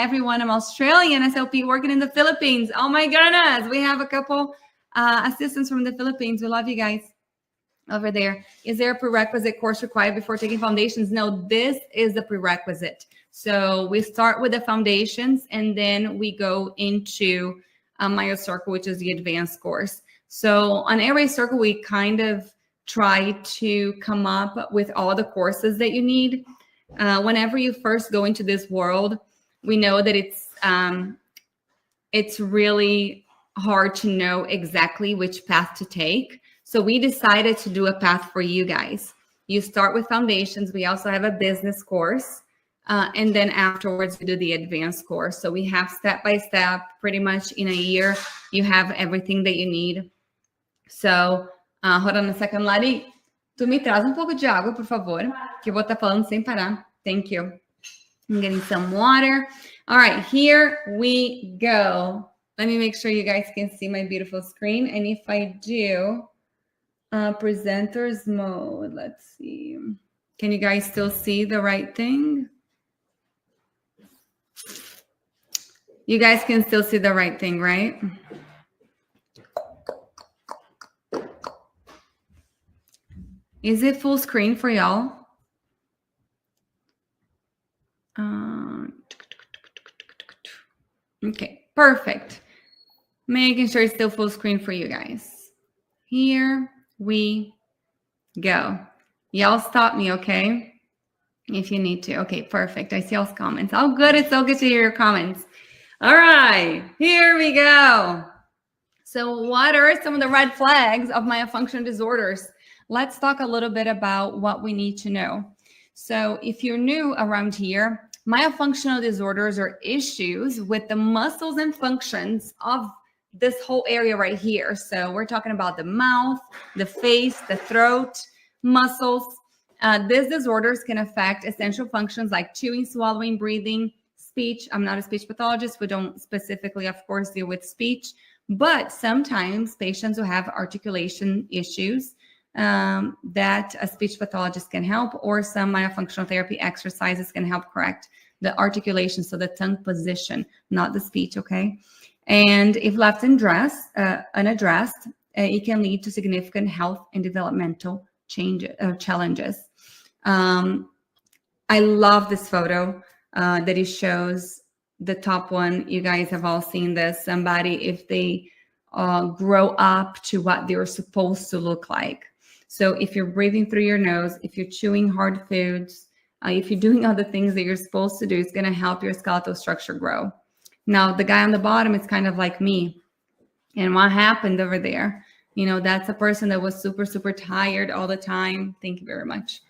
Hi, everyone. I'm Australian SLP working in the Philippines. Oh, my goodness. We have a couple assistants from the Philippines. We love you guys over there. Is there a prerequisite course required before taking foundations? No, this is the prerequisite. So we start with the foundations, and then we go into MyoCircle, which is the advanced course. So on Airway Circle, we kind of try to come up with all the courses that you need. Whenever you first go into this world, we know that it's really hard to know exactly which path to take. So we decided to do a path for you guys. You start with foundations. We also have a business course. And then afterwards, we do the advanced course. So we have step-by-step, pretty much in a year, you have everything that you need. So, hold on a second, Lari. Tu me traz pouco de água, por favor, que eu vou estar falando sem parar. Thank you. I'm getting some water. All right, here we go. Let me make sure you guys can see my beautiful screen. And if I do, presenters mode, let's see. Can you guys still see the right thing? You guys can still see the right thing, right? Is it full screen for y'all? Okay, perfect. Making sure it's still full screen for you guys. Here we go. Y'all stop me, okay? If you need to. Okay, perfect. I see y'all's comments. Oh, good. It's so good to hear your comments. All right, here we go. So what are some of the red flags of myofunctional disorders? Let's talk a little bit about what we need to know. So if you're new around here, myofunctional disorders are issues with the muscles and functions of this whole area right here. So we're talking about the mouth, the face, the throat, muscles. These disorders can affect essential functions like chewing, swallowing, breathing, speech. I'm not a speech pathologist. We don't specifically, of course, deal with speech, but sometimes patients who have articulation issues that a speech pathologist can help, or some myofunctional therapy exercises can help correct the articulation, so the tongue position, not the speech, okay? And if left unaddressed, it can lead to significant health and developmental challenges. I love this photo that it shows the top one. You guys have all seen this. Somebody, if they grow up to what they're supposed to look like. So if you're breathing through your nose, if you're chewing hard foods, if you're doing all the things that you're supposed to do, it's going to help your skeletal structure grow. Now, the guy on the bottom is kind of like me. And what happened over there? You know, that's a person that was super, super tired all the time. Thank you very much.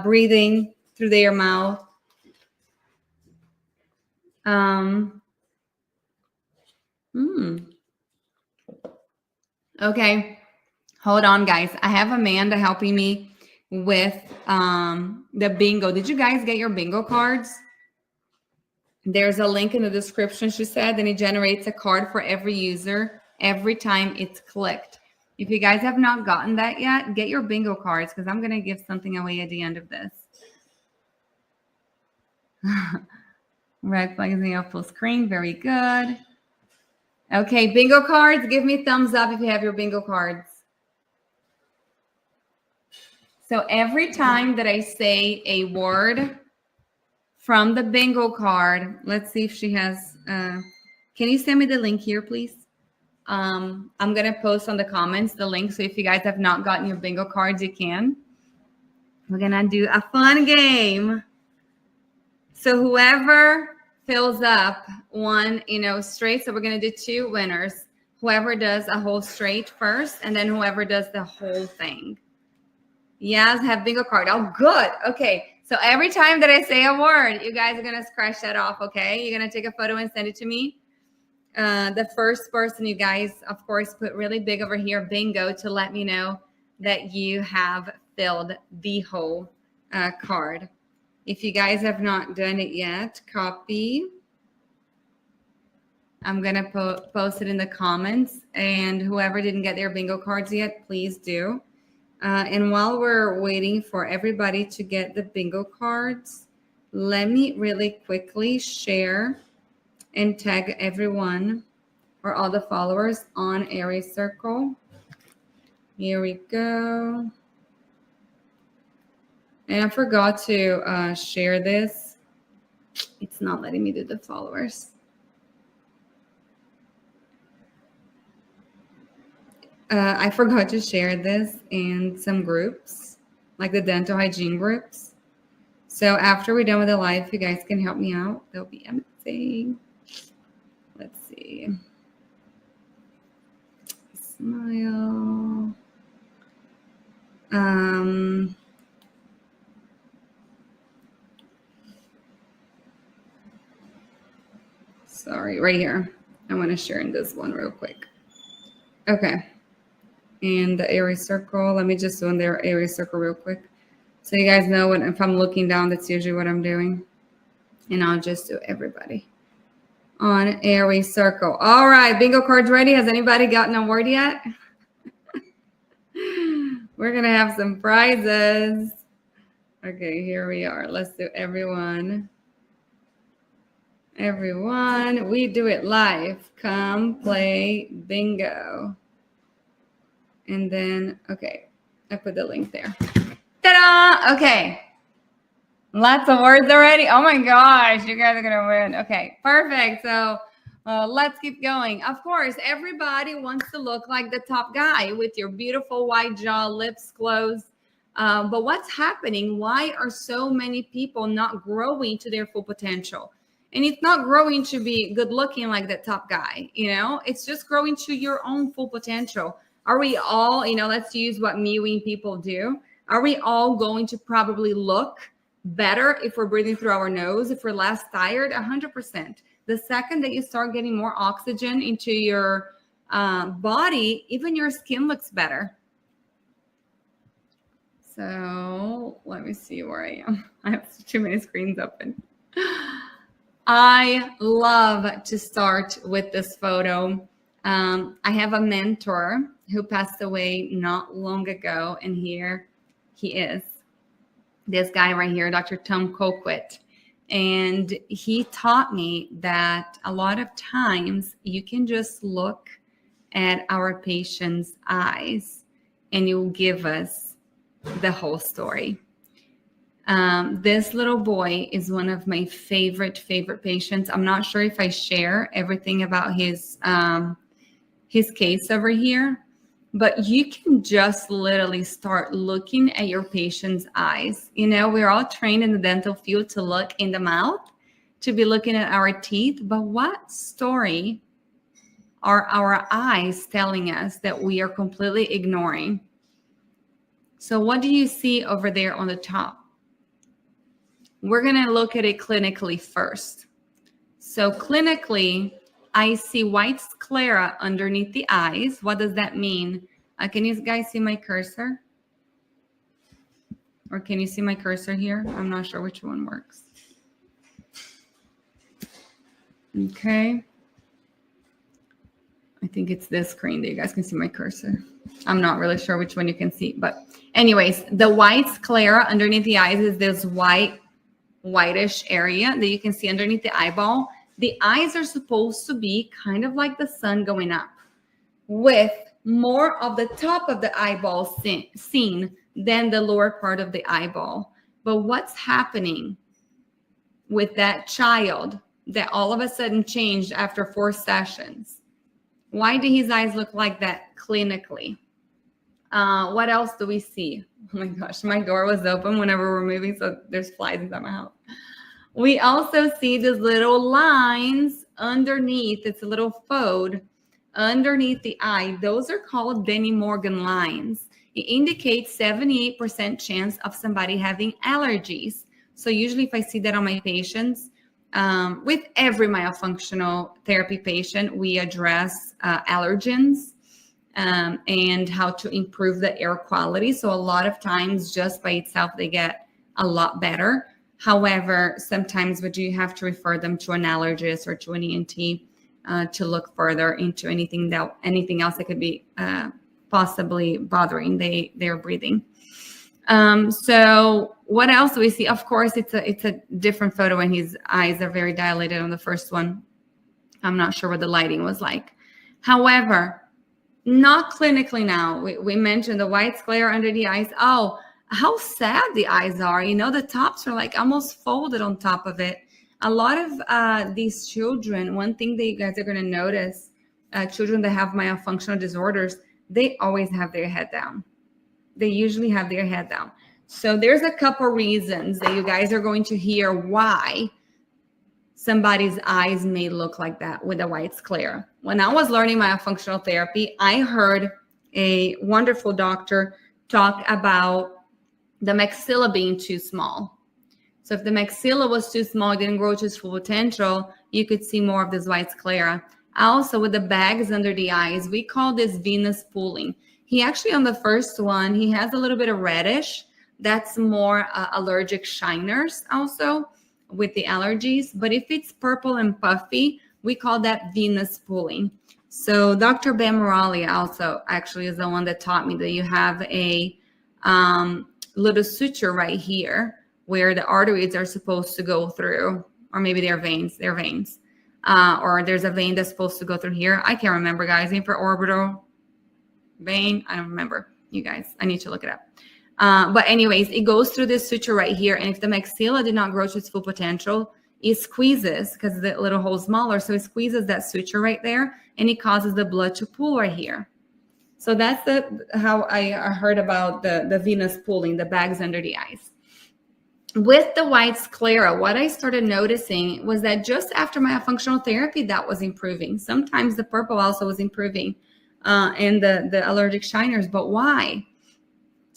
Breathing through their mouth. Okay. Hold on, guys. I have Amanda helping me with the bingo. Did you guys get your bingo cards? There's a link in the description, she said, and it generates a card for every user every time it's clicked. If you guys have not gotten that yet, get your bingo cards, because I'm going to give something away at the end of this. Red flag is up full screen. Very good. Okay, bingo cards. Give me thumbs up if you have your bingo cards. So every time that I say a word from the bingo card, let's see if she has, can you send me the link here, please? I'm going to post on the comments the link. So if you guys have not gotten your bingo cards, you can. We're going to do a fun game. So whoever fills up one, straight. So we're going to do two winners. Whoever does a whole straight first, and then whoever does the whole thing. Yes, have bingo card. Oh, good. Okay. So every time that I say a word, you guys are going to scratch that off. Okay. You're going to take a photo and send it to me. The first person, you guys, of course, put really big over here, bingo, to let me know that you have filled the whole card. If you guys have not done it yet, copy. I'm going to post it in the comments. And whoever didn't get their bingo cards yet, please do. And while we're waiting for everybody to get the bingo cards, let me really quickly share and tag everyone or all the followers on Airway Circle. Here we go. And I forgot to share this. It's not letting me do the followers. I forgot to share this in some groups, like the dental hygiene groups. So after we're done with the live, you guys can help me out. That'll be amazing. Let's see. Smile. Sorry, right here. I want to share in this one real quick. Okay. And the Airway Circle. Let me just do in their Airway Circle real quick. So you guys know if I'm looking down, that's usually what I'm doing. And I'll just do everybody on Airway Circle. All right, bingo cards ready. Has anybody gotten a word yet? We're going to have some prizes. Okay, here we are. Let's do everyone. Everyone, we do it live. Come play bingo. And then, okay, I put the link there. Ta-da! Okay. Lots of words already. Oh my gosh, you guys are going to win. Okay, perfect. So let's keep going. Of course, everybody wants to look like the top guy with your beautiful white jaw, lips closed. But what's happening? Why are so many people not growing to their full potential? And it's not growing to be good looking like the top guy, you know, it's just growing to your own full potential. Are we all, you know, let's use what mewing people do. Are we all going to probably look better if we're breathing through our nose, if we're less tired? 100%. The second that you start getting more oxygen into your body, even your skin looks better. So let me see where I am. I have too many screens open. I love to start with this photo. I have a mentor who passed away not long ago, and here he is. This guy right here, Dr. Tom Cohort. And he taught me that a lot of times you can just look at our patient's eyes and it will give us the whole story. This little boy is one of my favorite patients. I'm not sure if I share everything about his case over here, but you can just literally start looking at your patient's eyes. You know, we're all trained in the dental field to look in the mouth, to be looking at our teeth, but what story are our eyes telling us that we are completely ignoring? So what do you see over there on the top? We're going to look at it clinically first. So clinically, I see white sclera underneath the eyes. What does that mean? Can you guys see my cursor? Or can you see my cursor here? I'm not sure which one works. Okay. I think it's this screen that you guys can see my cursor. I'm not really sure which one you can see. But anyways, the white sclera underneath the eyes is this whitish area that you can see underneath the eyeball. The eyes are supposed to be kind of like the sun going up, with more of the top of the eyeball seen than the lower part of the eyeball. But what's happening with that child that all of a sudden changed after 4 sessions? Why do his eyes look like that clinically? What else do we see? Oh my gosh, my door was open whenever we're moving, so there's flies inside my house. We also see these little lines underneath. It's a little fold underneath the eye. Those are called Denny Morgan lines. It indicates 78% chance of somebody having allergies. So usually if I see that on my patients, with every myofunctional therapy patient, we address allergens and how to improve the air quality. So a lot of times just by itself, they get a lot better. However, sometimes we do have to refer them to an allergist or to an ENT to look further into anything else that could be possibly bothering their breathing. So what else do we see? Of course, it's a different photo, and his eyes are very dilated on the first one. I'm not sure what the lighting was like. However, not clinically now. We mentioned the white sclera under the eyes. Oh, how sad the eyes are. You know, the tops are like almost folded on top of it. A lot of these children, one thing that you guys are going to notice, children that have myofunctional disorders, they always have their head down. They usually have their head down. So there's a couple reasons that you guys are going to hear why somebody's eyes may look like that with a white sclera. When I was learning myofunctional therapy, I heard a wonderful doctor talk about the maxilla being too small. So if the maxilla was too small, it didn't grow to its full potential, you could see more of this white sclera. Also, with the bags under the eyes, we call this venous pooling. He actually, on the first one, he has a little bit of reddish. That's more allergic shiners also with the allergies. But if it's purple and puffy, we call that venous pooling. So Dr. Ben Morali also actually is the one that taught me that you have a little suture right here where the arteries are supposed to go through, or maybe they're veins, or there's a vein that's supposed to go through here. I can't remember, guys. Infraorbital vein, I don't remember, you guys. I need to look it up. But anyways, it goes through this suture right here. And if the maxilla did not grow to its full potential, it squeezes because the little hole is smaller. So it squeezes that suture right there and it causes the blood to pool right here. So that's how I heard about the venous pooling, the bags under the eyes. With the white sclera, what I started noticing was that just after myofunctional therapy, that was improving. Sometimes the purple also was improving and the allergic shiners. But why?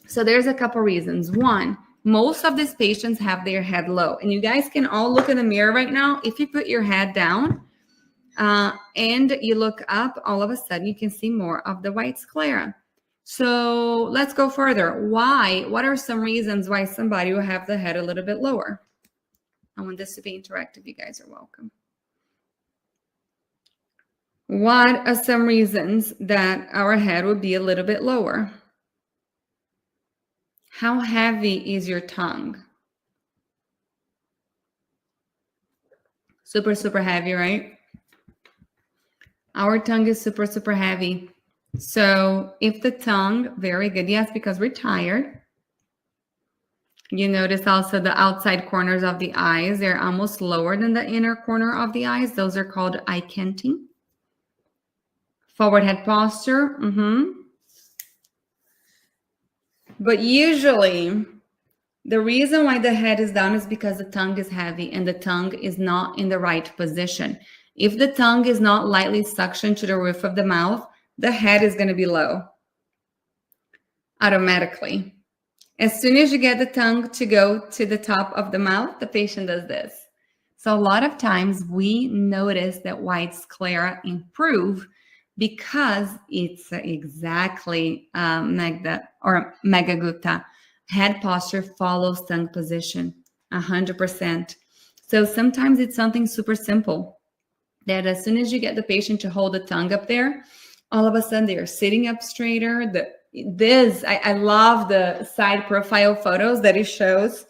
So there's a couple reasons. One, most of these patients have their head low. And you guys can all look in the mirror right now. If you put your head down and you look up, all of a sudden you can see more of the white sclera. So let's go further. Why? What are some reasons why somebody will have the head a little bit lower? I want this to be interactive. You guys are welcome. What are some reasons that our head would be a little bit lower? How heavy is your tongue? Super, super heavy, right? Our tongue is super, super heavy. So if the tongue, very good. Yes, because we're tired. You notice also the outside corners of the eyes. They're almost lower than the inner corner of the eyes. Those are called eye canting. Forward head posture. But usually the reason why the head is down is because the tongue is heavy and the tongue is not in the right position. If the tongue is not lightly suctioned to the roof of the mouth, the head is going to be low automatically. As soon as you get the tongue to go to the top of the mouth, the patient does this. So a lot of times we notice that white sclera improve because it's exactly Magda or Megagupta. Head posture follows tongue position 100%. So sometimes it's something super simple that as soon as you get the patient to hold the tongue up there, all of a sudden they are sitting up straighter. I love the side profile photos that it shows,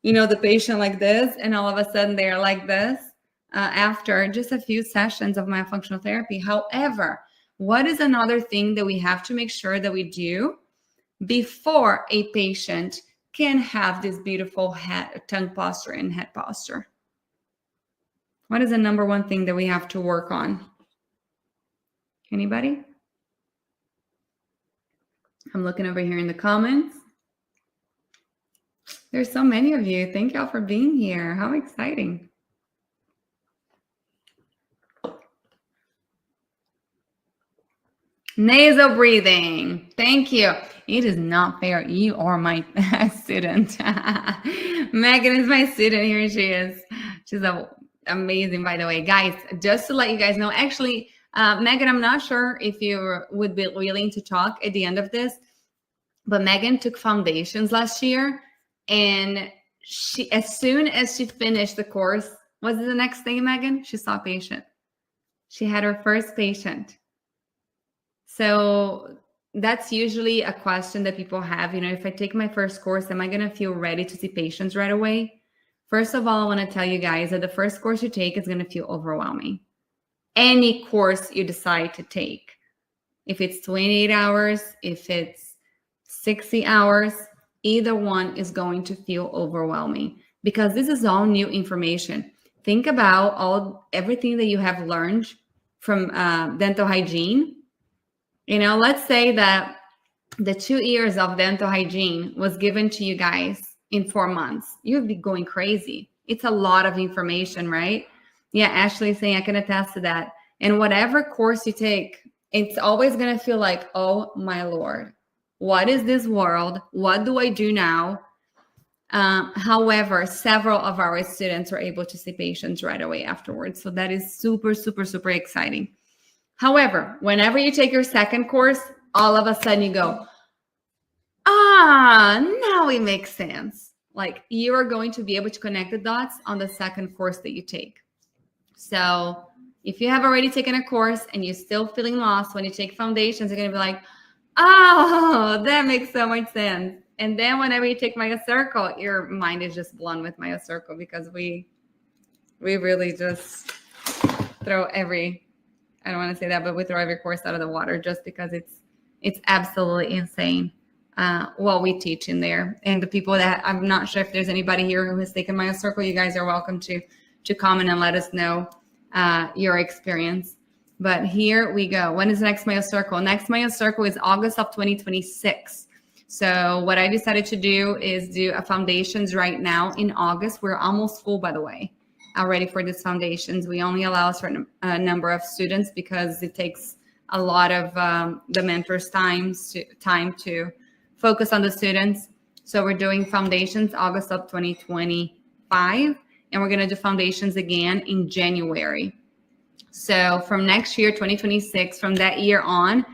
you know, the patient like this, and all of a sudden they're like this after just a few sessions of myofunctional therapy. However, what is another thing that we have to make sure that we do before a patient can have this beautiful tongue posture and head posture? What is the number one thing that we have to work on? Anybody? I'm looking over here in the comments. There's so many of you. Thank y'all for being here. How exciting. Nasal breathing. Thank you. It is not fair. You are my student. Megan is my student. Here she is. She's amazing, by the way. Guys, just to let you guys know, actually, Megan, I'm not sure if you would be willing to talk at the end of this, but Megan took foundations last year, and she, as soon as she finished the course, was it the next day, Megan? She saw a patient. She had her first patient. So that's usually a question that people have. You know, if I take my first course, am I going to feel ready to see patients right away? First of all, I want to tell you guys that the first course you take is going to feel overwhelming. any course you decide to take. If it's 28 hours, if it's 60 hours, either one is going to feel overwhelming because this is all new information. Think about everything that you have learned from dental hygiene. You know, let's say that the 2 years of dental hygiene was given to you guys in 4 months. You'd be going crazy. It's a lot of information, right? Yeah, Ashley is saying I can attest to that. And whatever course you take, it's always going to feel like, oh my Lord, what is this world? What do I do now? However, several of our students were able to see patients right away afterwards. So that is super, super, super exciting. However, whenever you take your second course, all of a sudden you go, now it makes sense. Like you are going to be able to connect the dots on the second course that you take. So if you have already taken a course and you're still feeling lost, when you take foundations, you're going to be like, oh, that makes so much sense. And then whenever you take MyoCircle, your mind is just blown with MyoCircle because we really just throw every, I don't want to say that, but we throw every course out of the water just because it's absolutely insane what we teach in there. And the people that, I'm not sure if there's anybody here who has taken MyoCircle, you guys are welcome to comment and let us know your experience. But here we go. When is the next MyoCircle? Next MyoCircle is August of 2026. So what I decided to do is do a foundations right now in August. We're almost full, by the way, already for these foundations. We only allow a certain number of students because it takes a lot of the mentors' time to focus on the students. So we're doing foundations August of 2025, and we're going to do foundations again in January. So from next year, 2026, from that year on,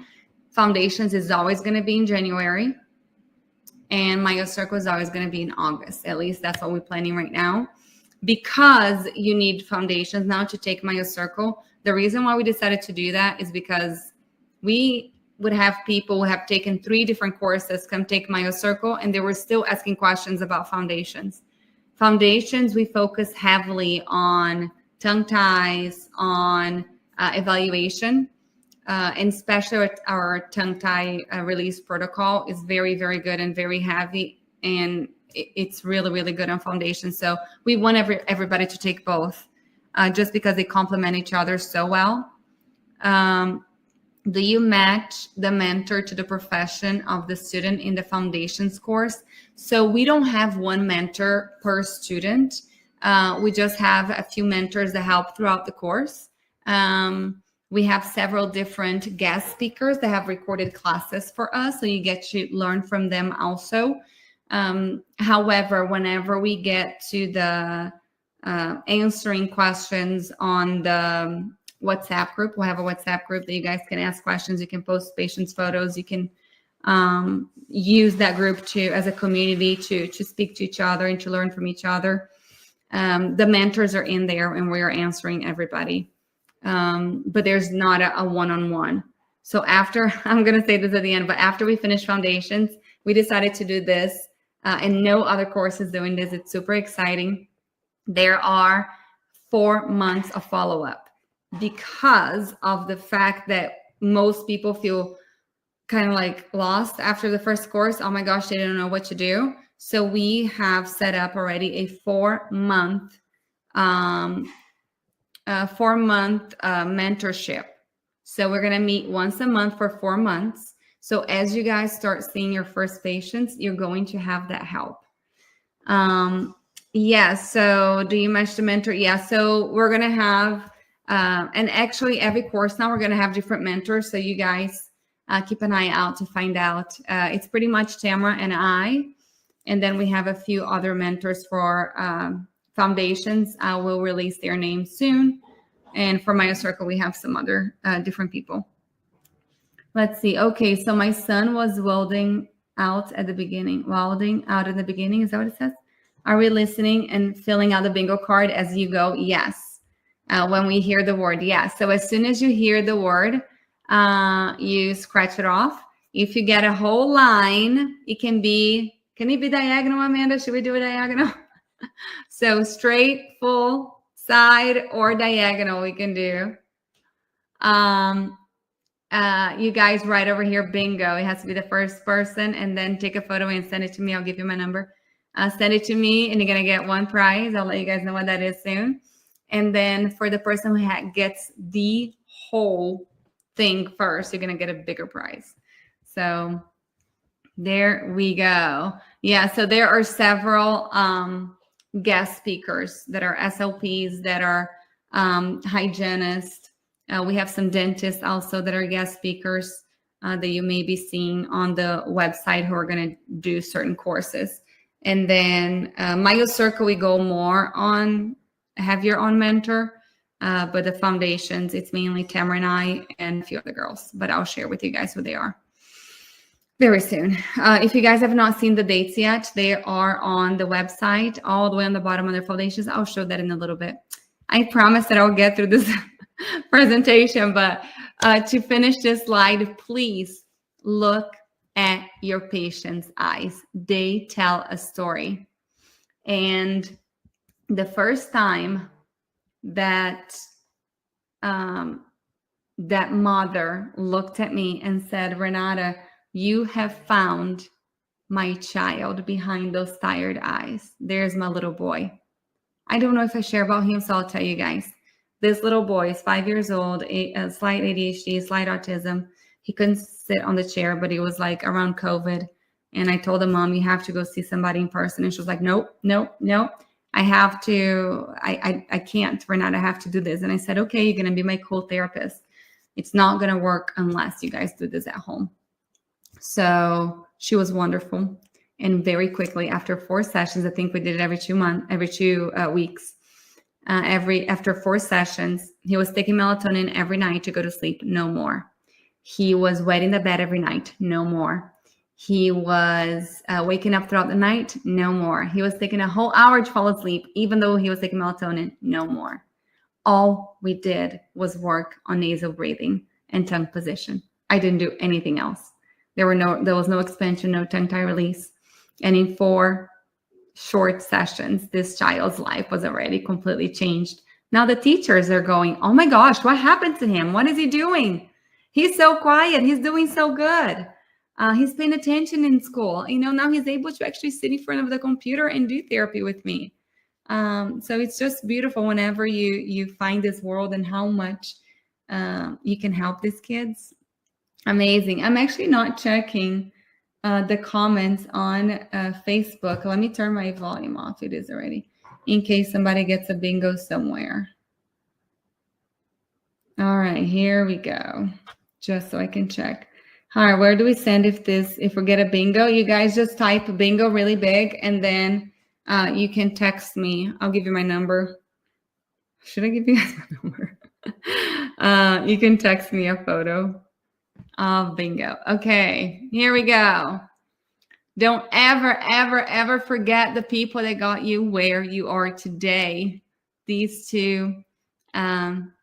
foundations is always going to be in January. And MyoCircle is always going to be in August. At least that's what we're planning right now. Because you need foundations now to take MyoCircle. The reason why we decided to do that is because we would have people who have taken 3 different courses come take MyoCircle, and they were still asking questions about foundations. Foundations, we focus heavily on tongue ties, on evaluation, and especially our tongue tie release protocol is very, very good and very heavy, and it's really, really good on foundation. So we want everybody to take both just because they complement each other so well. Do you match the mentor to the profession of the student in the foundations course? So we don't have one mentor per student. We just have a few mentors that help throughout the course. We have several different guest speakers that have recorded classes for us, so you get to learn from them also. However, whenever we get to the answering questions on the WhatsApp group, we'll have a WhatsApp group that you guys can ask questions. You can post patients' photos. You can use that group as a community to speak to each other and to learn from each other. The mentors are in there and we are answering everybody. But there's not a one-on-one. So after, I'm going to say this at the end, but after we finish foundations, we decided to do this and no other courses doing this. It's super exciting. There are 4 months of follow-up because of the fact that most people feel kind of like lost after the first course. Oh my gosh, they don't know what to do. So we have set up already a 4-month mentorship. So we're going to meet once a month for 4 months. So as you guys start seeing your first patients, you're going to have that help. Yeah. So do you match the mentor? Yeah. So we're going to have, and actually every course now we're going to have different mentors. So you guys keep an eye out to find out. It's pretty much Tamara and I, and then we have a few other mentors for foundations. I will release their names soon. And for MyoCircle, we have some other different people. Let's see. Okay, so my son was welding out at the beginning. Welding out in the beginning. Is that what it says? Are we listening and filling out the bingo card as you go? Yes. When we hear the word, yes. So as soon as you hear the word, you scratch it off. If you get a whole line, it can it be diagonal, Amanda? Should we do a diagonal? So straight, full, side, or diagonal we can do. You guys right over here, bingo. It has to be the first person, and then take a photo and send it to me. I'll give you my number. Send it to me, and you're going to get one prize. I'll let you guys know what that is soon. And then for the person who gets the whole thing first, you're going to get a bigger prize. So there we go. Yeah, so there are several guest speakers that are SLPs, that are hygienists. We have some dentists also that are guest speakers that you may be seeing on the website who are going to do certain courses. And then Myo Circle, we go more on heavier on mentor, but the foundations, it's mainly Tamara and I and a few other girls, but I'll share with you guys who they are very soon. If you guys have not seen the dates yet, they are on the website, all the way on the bottom of their foundations. I'll show that in a little bit. I promise that I'll get through this presentation, but to finish this slide, please look at your patient's eyes. They tell a story. And the first time that that mother looked at me and said, Renata, you have found my child behind those tired eyes. There's my little boy. I don't know if I share about him, so I'll tell you guys. This little boy is 5 years old, slight ADHD, slight autism. He couldn't sit on the chair, but it was like around COVID. And I told the mom, you have to go see somebody in person. And she was like, nope. I have to, I can't, Renata, I have to do this. And I said, okay, you're going to be my co-therapist. It's not going to work unless you guys do this at home. So she was wonderful. And very quickly, after 4 sessions, I think we did it every 2 weeks. After 4 sessions, he was taking melatonin every night to go to sleep. No more. He was wet in the bed every night. No more. He was waking up throughout the night. No more. He was taking a whole hour to fall asleep, even though he was taking melatonin. No more. All we did was work on nasal breathing and tongue position. I didn't do anything else. There was no expansion, no tongue tie release. And in 4 short sessions, this child's life was already completely changed. Now the teachers are going, oh my gosh, what happened to him? What is he doing? He's so quiet. He's doing so good. He's paying attention in school. Now he's able to actually sit in front of the computer and do therapy with me. So it's just beautiful whenever you find this world and how much you can help these kids. Amazing. I'm actually not checking the comments on Facebook. Let me turn my volume off. It is already, in case somebody gets a bingo somewhere. All right, here we go. Just so I can check. All right, where do we send if we get a bingo? You guys just type bingo really big, and then you can text me. I'll give you my number. Should I give you guys my number? You can text me a photo of bingo. Okay, here we go. Don't ever forget the people that got you where you are today. These 2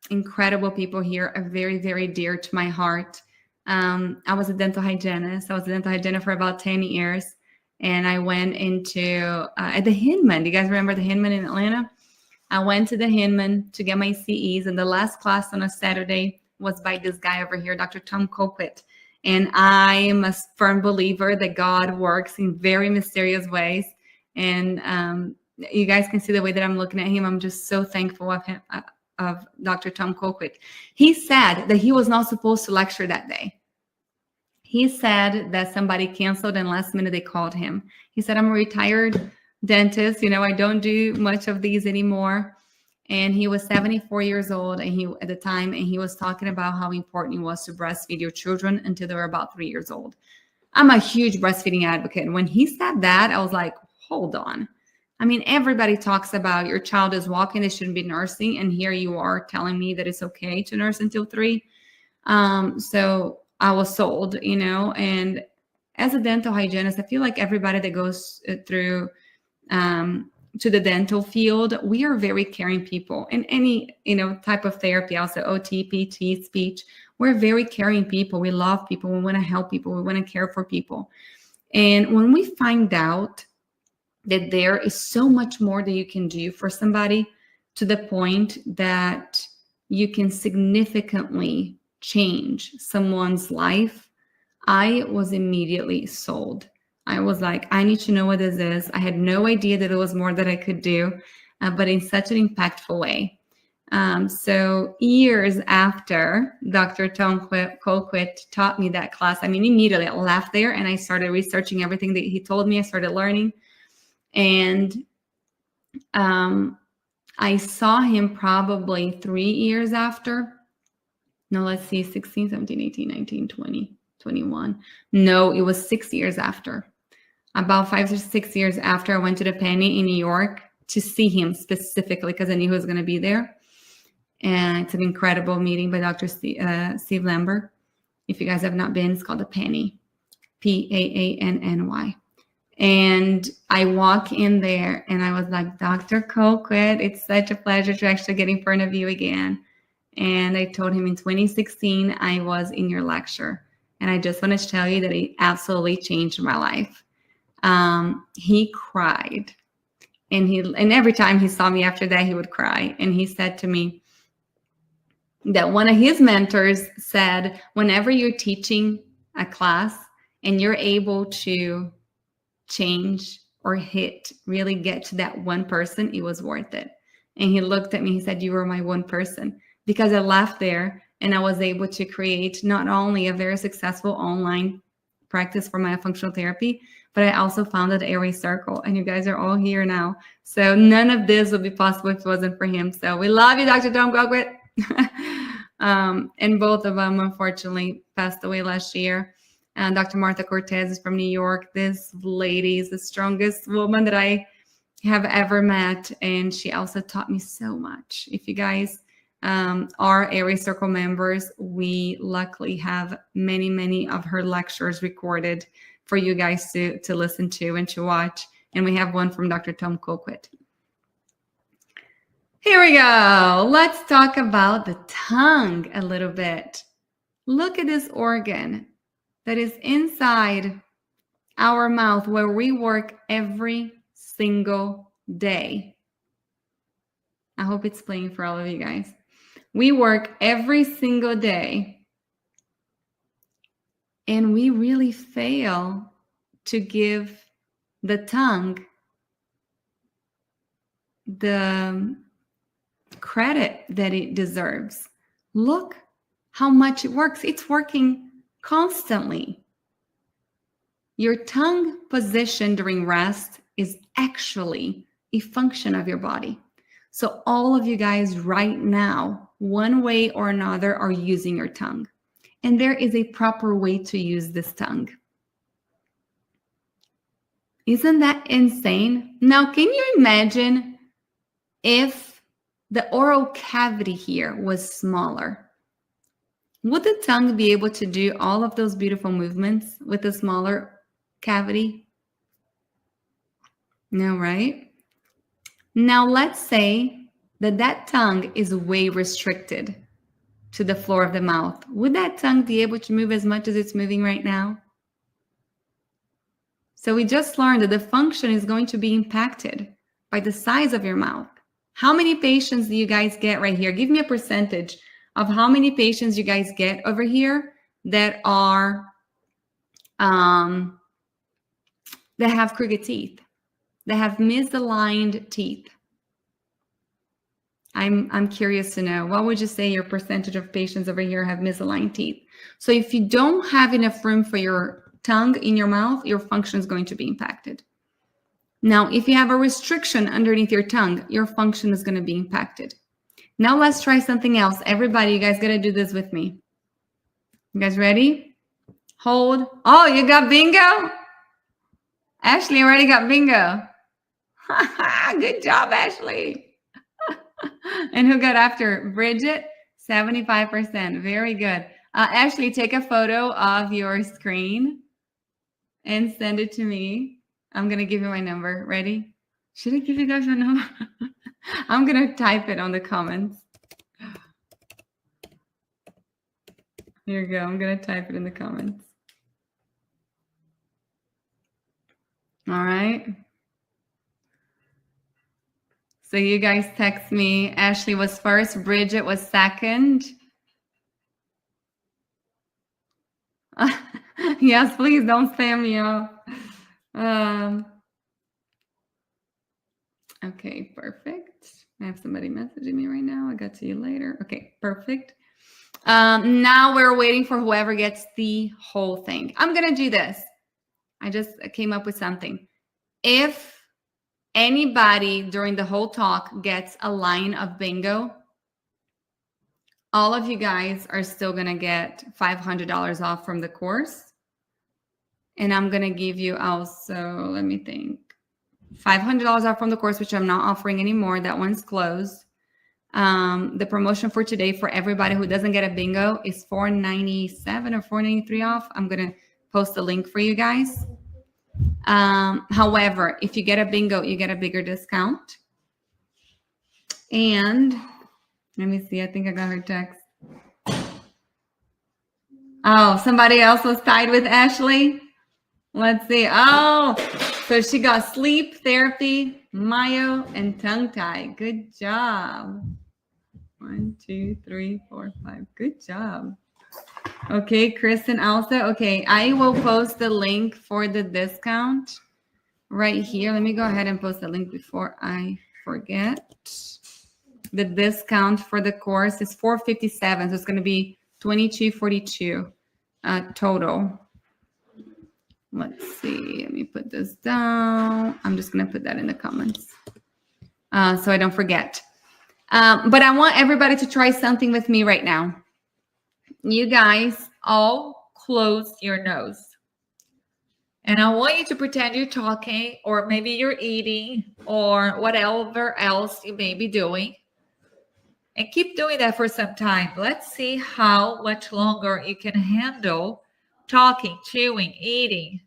incredible people here are very, very dear to my heart. I was a dental hygienist. I was a dental hygienist for about 10 years. And I went into at the Hinman. Do you guys remember the Hinman in Atlanta? I went to the Hinman to get my CEs. And the last class on a Saturday was by this guy over here, Dr. Tom Cohort. And I am a firm believer that God works in very mysterious ways. And you guys can see the way that I'm looking at him. I'm just so thankful of him, of Dr. Tom Cohort. He said that he was not supposed to lecture that day. He said that somebody canceled and last minute they called him. He said, I'm a retired dentist. I don't do much of these anymore. And he was 74 years old at the time, and he was talking about how important it was to breastfeed your children until they were about 3 years old. I'm a huge breastfeeding advocate. And when he said that, I was like, hold on. I mean, everybody talks about your child is walking, they shouldn't be nursing. And here you are telling me that it's okay to nurse until 3. So I was sold, and as a dental hygienist, I feel like everybody that goes through to the dental field, we are very caring people. In any, type of therapy, also OT, PT, speech, we're very caring people. We love people. We want to help people. We want to care for people. And when we find out that there is so much more that you can do for somebody, to the point that you can significantly change someone's life, I was immediately sold. I was like, I need to know what this is. I had no idea that there was more that I could do, but in such an impactful way. So years after Dr. Tom Colquitt taught me that class, I mean, immediately I left there and I started researching everything that he told me. I started learning. And I saw him probably 3 years after. No, let's see, 16, 17, 18, 19, 20, 21. No, it was 6 years after. About 5 or 6 years after, I went to the Penny in New York to see him specifically because I knew he was going to be there. And it's an incredible meeting by Dr. Steve Lambert. If you guys have not been, it's called the Penny, Paanny. And I walk in there and I was like, Dr. Colquitt, it's such a pleasure to actually get in front of you again. And I told him in 2016, I was in your lecture. And I just want to tell you that it absolutely changed my life. He cried. And every time he saw me after that, he would cry. And he said to me that one of his mentors said, whenever you're teaching a class and you're able to change or really get to that one person, it was worth it. And he looked at me, he said, you were my one person, because I left there and I was able to create not only a very successful online practice for myofunctional therapy, but I also founded Airway Circle, and you guys are all here now. So none of this would be possible if it wasn't for him. So we love you, Dr. Tom Colquitt. And both of them, unfortunately, passed away last year. And Dr. Martha Cortez is from New York. This lady is the strongest woman that I have ever met. And she also taught me so much. If you guys are Airway Circle members, we luckily have many of her lectures recorded for you guys to listen to and to watch. And we have one from Dr. Tom Colquitt. Here we go. Let's talk about the tongue a little bit. Look at this organ that is inside our mouth where we work every single day. I hope it's playing for all of you guys. We work every single day. And we really fail to give the tongue the credit that it deserves. Look how much it works. It's working constantly. Your tongue position during rest is actually a function of your body. So all of you guys right now, one way or another, are using your tongue. And there is a proper way to use this tongue. Isn't that insane? Now, can you imagine if the oral cavity here was smaller? Would the tongue be able to do all of those beautiful movements with a smaller cavity? No, right? Now, let's say that tongue is way restricted to the floor of the mouth. Would that tongue be able to move as much as it's moving right now? So we just learned that the function is going to be impacted by the size of your mouth. How many patients do you guys get right here? Give me a percentage of how many patients you guys get over here that are that have crooked teeth, that have misaligned teeth. I'm curious to know, what would you say your percentage of patients over here have misaligned teeth? So if you don't have enough room for your tongue in your mouth, your function is going to be impacted. Now, if you have a restriction underneath your tongue, your function is going to be impacted. Now let's try something else. Everybody, you guys got to do this with me. You guys ready? Hold. Oh, you got bingo? Ashley already got bingo. Good job, Ashley. And who got after? Bridget, 75%. Very good. Ashley, take a photo of your screen and send it to me. I'm going to give you my number. Ready? Should I give you guys my number? I'm going to type it on the comments. Here you go. I'm going to type it in the comments. All right. So you guys text me. Ashley was first. Bridget was second. Yes, please don't spam me out. Okay, perfect. I have somebody messaging me right now. I'll get to you later. Okay, perfect. Now we're waiting for whoever gets the whole thing. I'm going to do this. I just came up with something. If anybody during the whole talk gets a line of bingo, all of you guys are still going to get $500 off from the course. And I'm going to give you also, let me think, $500 off from the course, which I'm not offering anymore. That one's closed. The promotion for today for everybody who doesn't get a bingo is $497 or $493 off. I'm going to post a link for you guys. However, if you get a bingo, you get a bigger discount. And let me see. I think I got her text. Oh, somebody else was tied with Ashley. Let's see. Oh, so she got sleep therapy, myo, and tongue tie. Good job. 1, 2, 3, 4, 5. Good job. Okay, Kristen also. Okay, I will post the link for the discount right here. Let me go ahead and post the link before I forget. The discount for the course is $457, so it's going to be $22.42 total. Let's see. Let me put this down. I'm just going to put that in the comments so I don't forget. But I want everybody to try something with me right now. You guys all close your nose. And I want you to pretend you're talking, or maybe you're eating, or whatever else you may be doing. And keep doing that for some time. Let's see how much longer you can handle talking, chewing, eating,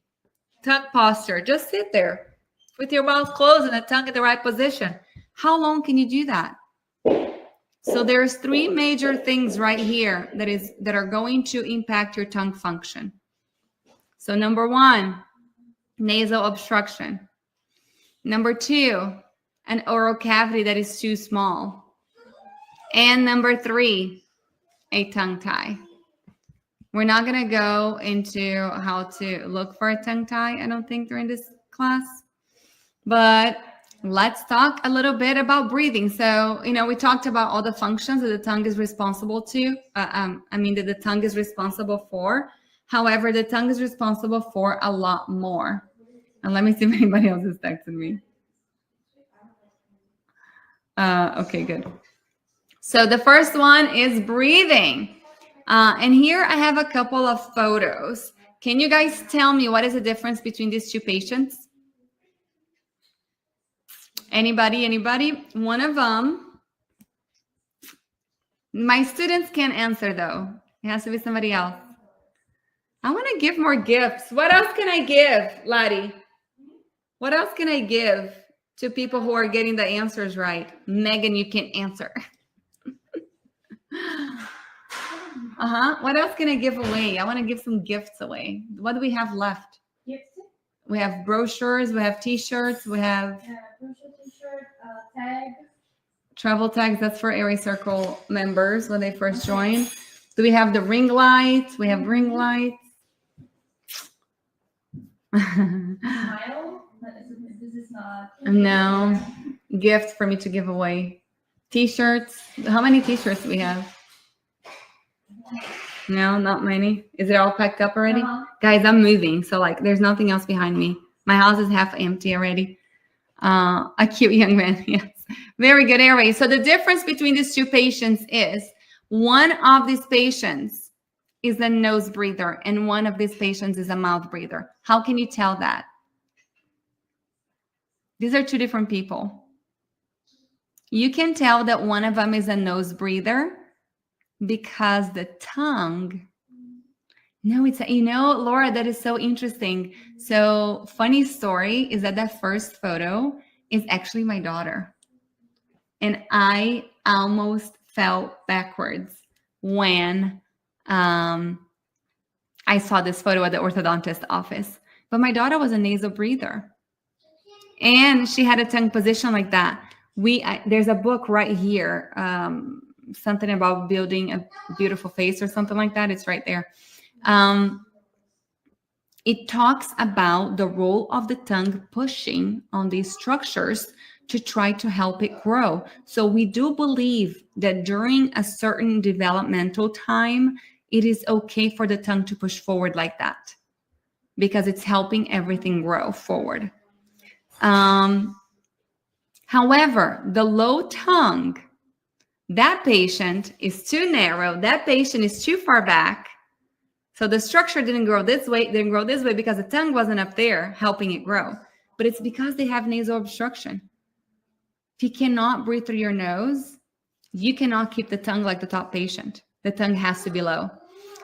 tongue posture. Just sit there with your mouth closed and the tongue in the right position. How long can you do that? So there's 3 major things right here that are going to impact your tongue function. So number 1, nasal obstruction. Number 2, an oral cavity that is too small. And number 3, a tongue tie. We're not going to go into how to look for a tongue tie, I don't think, during this class. But let's talk a little bit about breathing. So, we talked about all the functions that the tongue is responsible to. That the tongue is responsible for. However, the tongue is responsible for a lot more. And let me see if anybody else is texting me. Okay, good. So the first one is breathing. And here I have a couple of photos. Can you guys tell me what is the difference between these 2 patients? Anybody? One of them. My students can't answer, though. It has to be somebody else. I want to give more gifts. What else can I give, Lottie? What else can I give to people who are getting the answers right? Megan, you can't answer. What else can I give away? I want to give some gifts away. What do we have left? Gifts? We have brochures. We have T-shirts. We have brochure, T-shirt, tags. Travel tags. That's for Airway Circle members when they first join. Do we have the ring lights? We have ring lights. Smile? This is not. No. Gift for me to give away. T-shirts. How many T-shirts do we have? No, not many. Is it all packed up already? Guys, I'm moving. So there's nothing else behind me. My house is half empty already. A cute young man. Yes. Very good, Airway. So the difference between these 2 patients is one of these patients is a nose breather and one of these patients is a mouth breather. How can you tell that? These are 2 different people. You can tell that one of them is a nose breather because the tongue, Laura, that is so interesting. So funny story is that first photo is actually my daughter. And I almost fell backwards when I saw this photo at the orthodontist office. But my daughter was a nasal breather. And she had a tongue position like that. There's a book right here, something about building a beautiful face or something like that. It's right there. It talks about the role of the tongue pushing on these structures to try to help it grow. So we do believe that during a certain developmental time, it is okay for the tongue to push forward like that because it's helping everything grow forward. However, the low tongue, that patient is too narrow. That patient is too far back. So the structure didn't grow this way because the tongue wasn't up there helping it grow. But it's because they have nasal obstruction. If you cannot breathe through your nose, you cannot keep the tongue like the top patient. The tongue has to be low.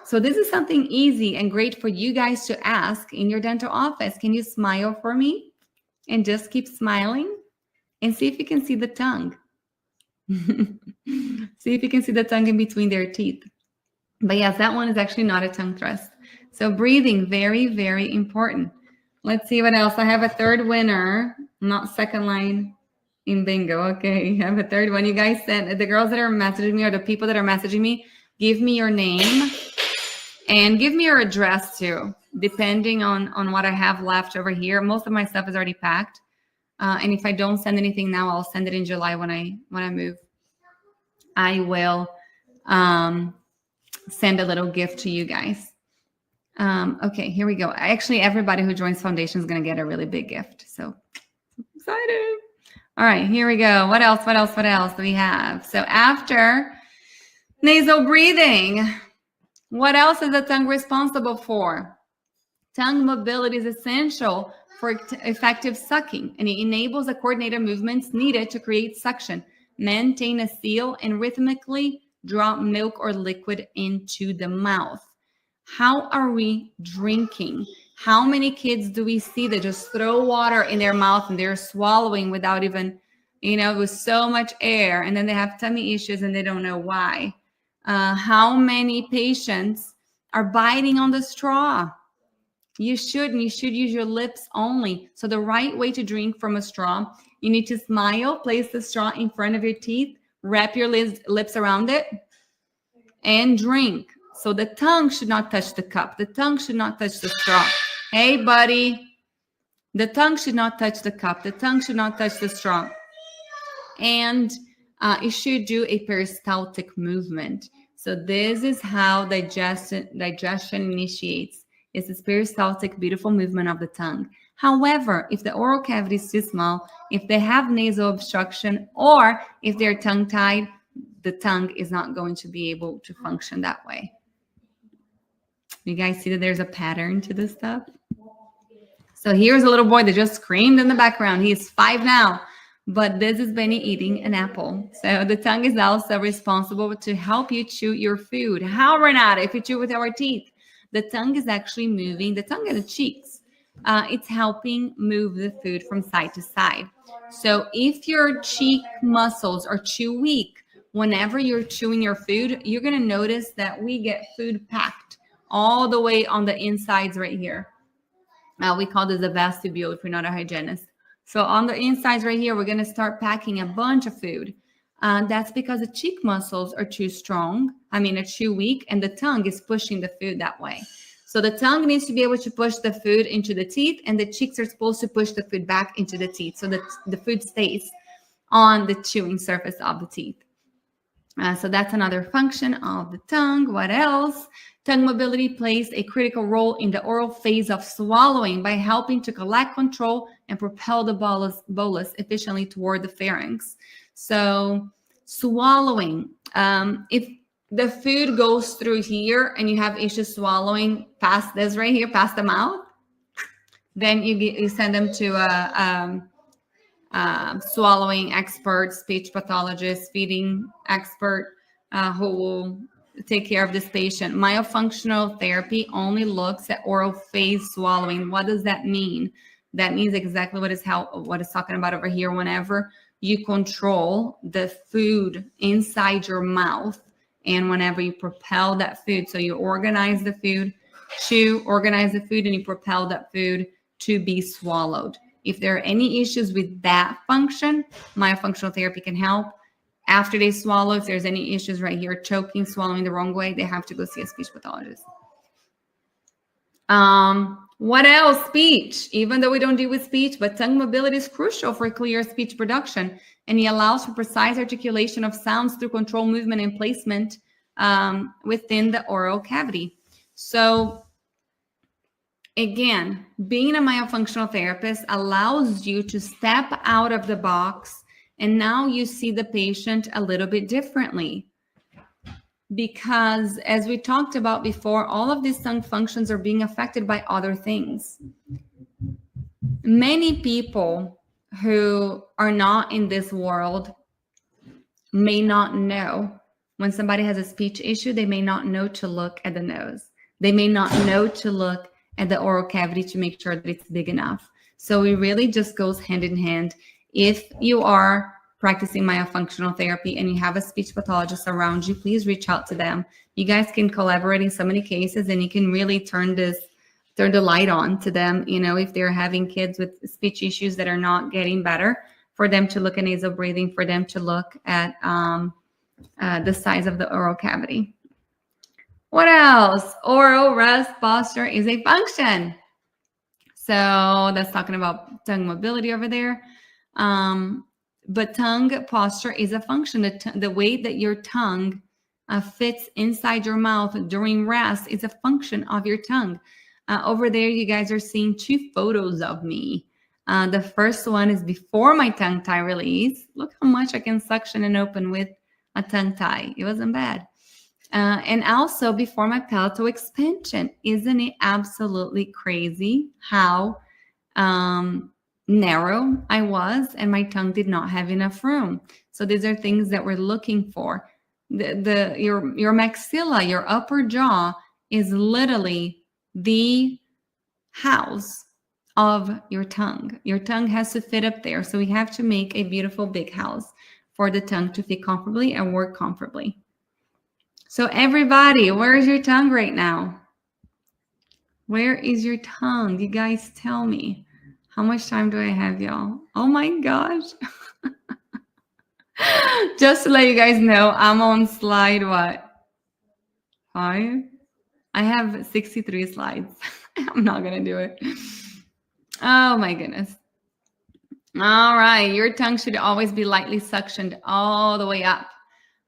So this is something easy and great for you guys to ask in your dental office. Can you smile for me? And just keep smiling and see if you can see the tongue. See if you can see the tongue in between their teeth. But yes, that one is actually not a tongue thrust. So breathing, very, very important. Let's see what else. I have a third winner, not second line in bingo. Okay, I have a third one. You guys sent, the girls that are messaging me or the people that are messaging me, give me your name and give me your address too, depending on what I have left over here. Most of my stuff is already packed. And if I don't send anything now, I'll send it in July when I move. I will send a little gift to you guys. Okay, here we go. Actually, everybody who joins Foundation is going to get a really big gift. So excited. All right, here we go. What else do we have? So after nasal breathing, what else is the tongue responsible for? Tongue mobility is essential for effective sucking, and it enables the coordinated movements needed to create suction, maintain a seal, and rhythmically draw milk or liquid into the mouth. How are we drinking? How many kids do we see that just throw water in their mouth and they're swallowing without even, with so much air, and then they have tummy issues and they don't know why? How many patients are biting on the straw? You should use your lips only. So the right way to drink from a straw, you need to smile, place the straw in front of your teeth, wrap your lips around it, and drink. So the tongue should not touch the cup. The tongue should not touch the straw. Hey, buddy. The tongue should not touch the cup. The tongue should not touch the straw. And it should do a peristaltic movement. So this is how digestion initiates. It's this peristaltic, beautiful movement of the tongue. However, if the oral cavity is too small, if they have nasal obstruction, or if they're tongue-tied, the tongue is not going to be able to function that way. You guys see that there's a pattern to this stuff? So here's a little boy that just screamed in the background. He's 5 now, but this is Benny eating an apple. So the tongue is also responsible to help you chew your food. How, Renata, if you chew with our teeth? The tongue is actually moving, the tongue and the cheeks. It's helping move the food from side to side. So if your cheek muscles are too weak, whenever you're chewing your food, you're going to notice that we get food packed all the way on the insides right here. We call this a vestibule if you're not a hygienist. So on the insides right here, we're going to start packing a bunch of food. That's because the cheek muscles are too weak, and the tongue is pushing the food that way. So the tongue needs to be able to push the food into the teeth, and the cheeks are supposed to push the food back into the teeth so that the food stays on the chewing surface of the teeth. So that's another function of the tongue. What else? Tongue mobility plays a critical role in the oral phase of swallowing by helping to collect, control, and propel the bolus efficiently toward the pharynx. So swallowing, if the food goes through here and you have issues swallowing past this right here, past the mouth, then you send them to a swallowing expert, speech pathologist, feeding expert who will take care of this patient. Myofunctional therapy only looks at oral phase swallowing. What does that mean? That means exactly what it's talking about over here. Whenever you control the food inside your mouth, and whenever you propel that food, so you organize the food, and you propel that food to be swallowed. If there are any issues with that function, myofunctional therapy can help. After they swallow, if there's any issues right here, choking, swallowing the wrong way, they have to go see a speech pathologist. What else? Speech. Even though we don't deal with speech, but tongue mobility is crucial for clear speech production, and it allows for precise articulation of sounds through controlled movement and placement within the oral cavity. So again, being a myofunctional therapist allows you to step out of the box, and now you see the patient a little bit differently. Because as we talked about before, all of these tongue functions are being affected by other things. Many people who are not in this world may not know when somebody has a speech issue, they may not know to look at the nose. They may not know to look at the oral cavity to make sure that it's big enough. So it really just goes hand in hand. If you are practicing myofunctional therapy and you have a speech pathologist around you, please reach out to them. You guys can collaborate in so many cases, and you can really turn the light on to them. You know, if they're having kids with speech issues that are not getting better, for them to look at nasal breathing, for them to look at the size of the oral cavity. What else? Oral rest posture is a function. So that's talking about tongue mobility over there. But tongue posture is a function. The way that your tongue fits inside your mouth during rest is a function of your tongue. Over there, you guys are seeing 2 photos of me. The first one is before my tongue tie release. Look how much I can suction and open with a tongue tie. It wasn't bad. And also before my palatal expansion. Isn't it absolutely crazy how narrow I was and my tongue did not have enough room? So these are things that we're looking for. Your maxilla, your upper jaw is literally the house of your tongue. Your tongue has to fit up there. So we have to make a beautiful big house for the tongue to fit comfortably and work comfortably. So everybody, where is your tongue right now? Where is your tongue? You guys tell me. How much time do I have, y'all? Oh my gosh. Just to let you guys know, I'm on slide what? 5? I have 63 slides. I'm not going to do it. Oh my goodness. All right. Your tongue should always be lightly suctioned all the way up.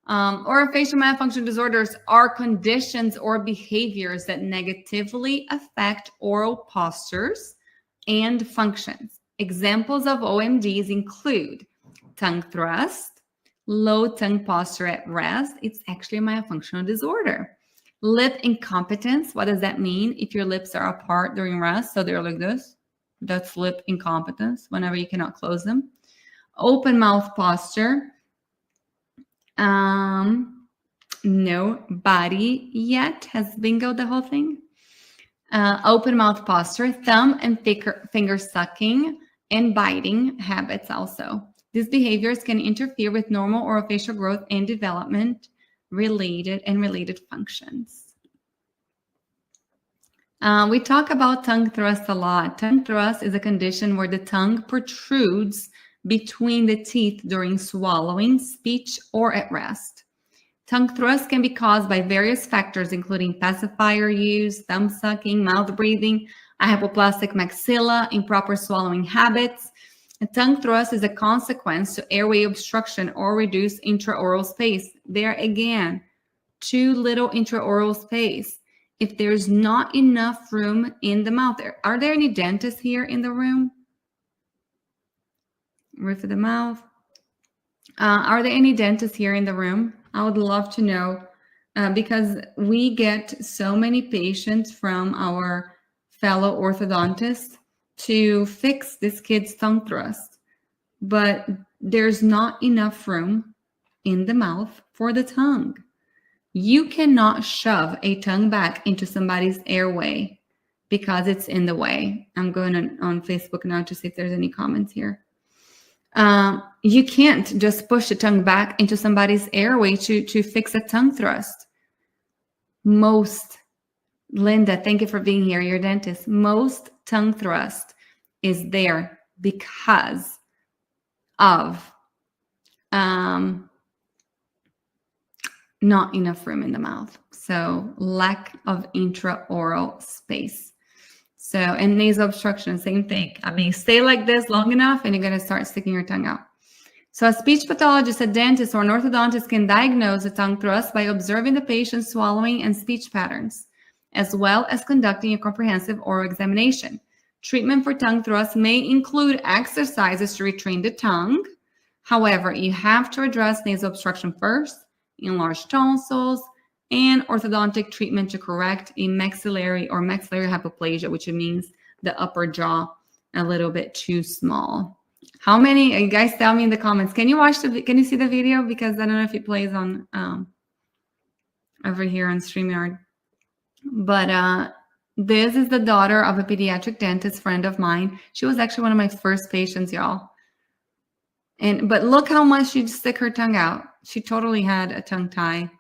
Orofacial myofunctional disorders are conditions or behaviors that negatively affect oral postures and functions. Examples of OMDs include tongue thrust, low tongue posture at rest. It's actually a myofunctional disorder. Lip incompetence. What does that mean? If your lips are apart during rest, so they're like this, that's lip incompetence, whenever you cannot close them. Open mouth posture. Nobody yet has bingoed the whole thing. Open mouth posture, thumb and finger sucking and biting habits also. These behaviors can interfere with normal orofacial growth and development related functions. We talk about tongue thrust a lot. Tongue thrust is a condition where the tongue protrudes between the teeth during swallowing, speech, or at rest. Tongue thrust can be caused by various factors, including pacifier use, thumb sucking, mouth breathing, a hypoplastic maxilla, improper swallowing habits. A tongue thrust is a consequence to airway obstruction or reduced intraoral space. There again, too little intraoral space. If there's not enough room in the mouth, are there any dentists here in the room? Roof of the mouth. Are there any dentists here in the room? I would love to know because we get so many patients from our fellow orthodontists to fix this kid's tongue thrust, but there's not enough room in the mouth for the tongue. You cannot shove a tongue back into somebody's airway because it's in the way. I'm going on Facebook now to see if there's any comments here. You can't just push the tongue back into somebody's airway to fix a tongue thrust. Linda, thank you for being here, your dentist. Most tongue thrust is there because of not enough room in the mouth. So lack of intraoral space. So, and nasal obstruction, same thing. I mean, stay like this long enough and you're going to start sticking your tongue out. So a speech pathologist, a dentist, or an orthodontist can diagnose a tongue thrust by observing the patient's swallowing and speech patterns, as well as conducting a comprehensive oral examination. Treatment for tongue thrust may include exercises to retrain the tongue. However, you have to address nasal obstruction first, enlarged tonsils, and orthodontic treatment to correct a maxillary or maxillary hypoplasia, which means the upper jaw a little bit too small. How many, you guys tell me in the comments, can you see the video? Because I don't know if it plays on over here on StreamYard. But this is the daughter of a pediatric dentist friend of mine. She was actually one of my first patients, y'all. But look how much she'd stick her tongue out. She totally had a tongue tie.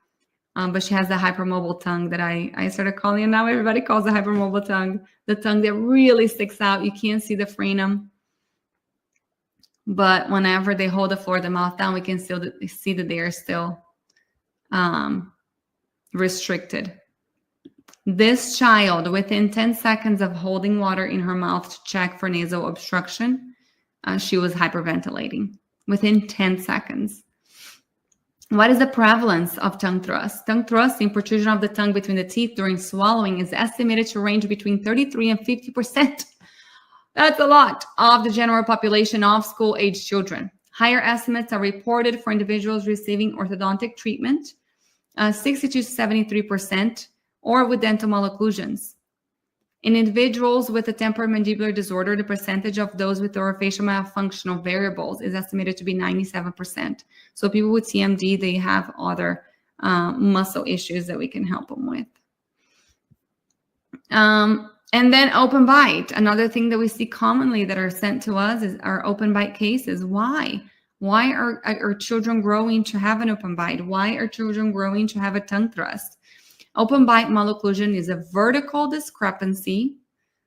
But she has the hypermobile tongue that I started calling, and now everybody calls the hypermobile tongue, the tongue that really sticks out. You can't see the frenum. But whenever they hold the floor of the mouth down, we can still see that they are still restricted. This child, within 10 seconds of holding water in her mouth to check for nasal obstruction, she was hyperventilating within 10 seconds. What is the prevalence of tongue thrust? Tongue thrusting, protrusion of the tongue between the teeth during swallowing, is estimated to range between 33 and 50%. That's a lot of the general population of school-age children. Higher estimates are reported for individuals receiving orthodontic treatment, 60 to 73%, or with dental malocclusions. In individuals with a temporomandibular disorder, the percentage of those with orofacial myofunctional variables is estimated to be 97%. So people with TMD, they have other muscle issues that we can help them with. And then open bite. Another thing that we see commonly that are sent to us is our open bite cases. Why? Why are children growing to have an open bite? Why are children growing to have a tongue thrust? Open bite malocclusion is a vertical discrepancy.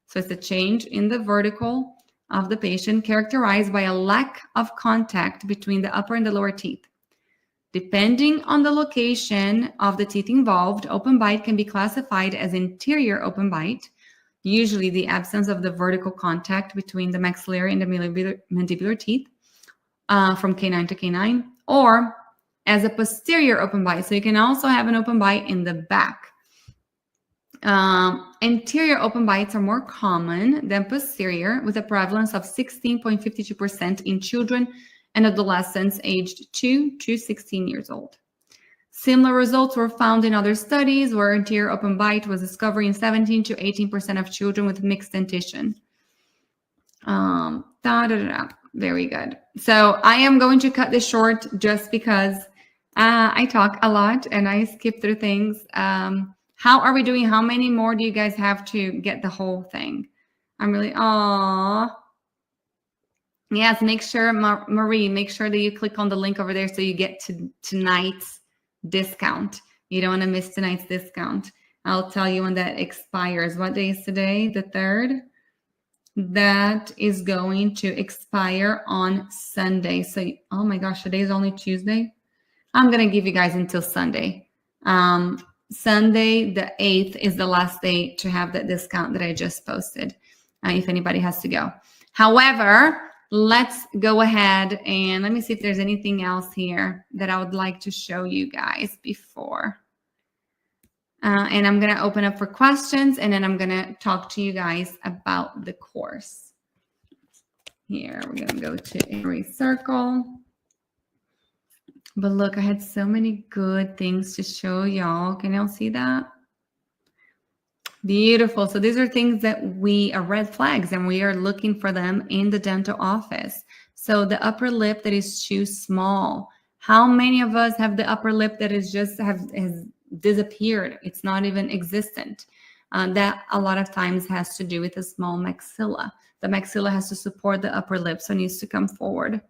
So it's a change in the vertical of the patient characterized by a lack of contact between the upper and the lower teeth. Depending on the location of the teeth involved, open bite can be classified as interior open bite, usually the absence of the vertical contact between the maxillary and the mandibular teeth from canine to canine, or as a posterior open bite. So you can also have an open bite in the back. Anterior open bites are more common than posterior, with a prevalence of 16.52% in children and adolescents aged 2 to 16 years old. Similar results were found in other studies where anterior open bite was discovered in 17 to 18% of children with mixed dentition. Very good. So I am going to cut this short just because I talk a lot and I skip through things. How are we doing? How many more do you guys have to get the whole thing? I'm really, yes, make sure, Marie, make sure that you click on the link over there so you get to tonight's discount. You don't want to miss tonight's discount. I'll tell you when that expires. What day is today? The 3rd? That is going to expire on Sunday. So, oh my gosh, today is only Tuesday. I'm going to give you guys until Sunday. Sunday, the 8th, is the last day to have that discount that I just posted, if anybody has to go. However, let's go ahead and let me see if there's anything else here that I would like to show you guys before. And I'm going to open up for questions, and then I'm going to talk to you guys about the course. Here, we're going to go to Airway Circle. But look, I had so many good things to show y'all. Can y'all see that? Beautiful. So these are things that are red flags, and we are looking for them in the dental office. So the upper lip that is too small. How many of us have the upper lip that is just has disappeared? It's not even existent. That a lot of times has to do with the small maxilla. The maxilla has to support the upper lip, so it needs to come forward.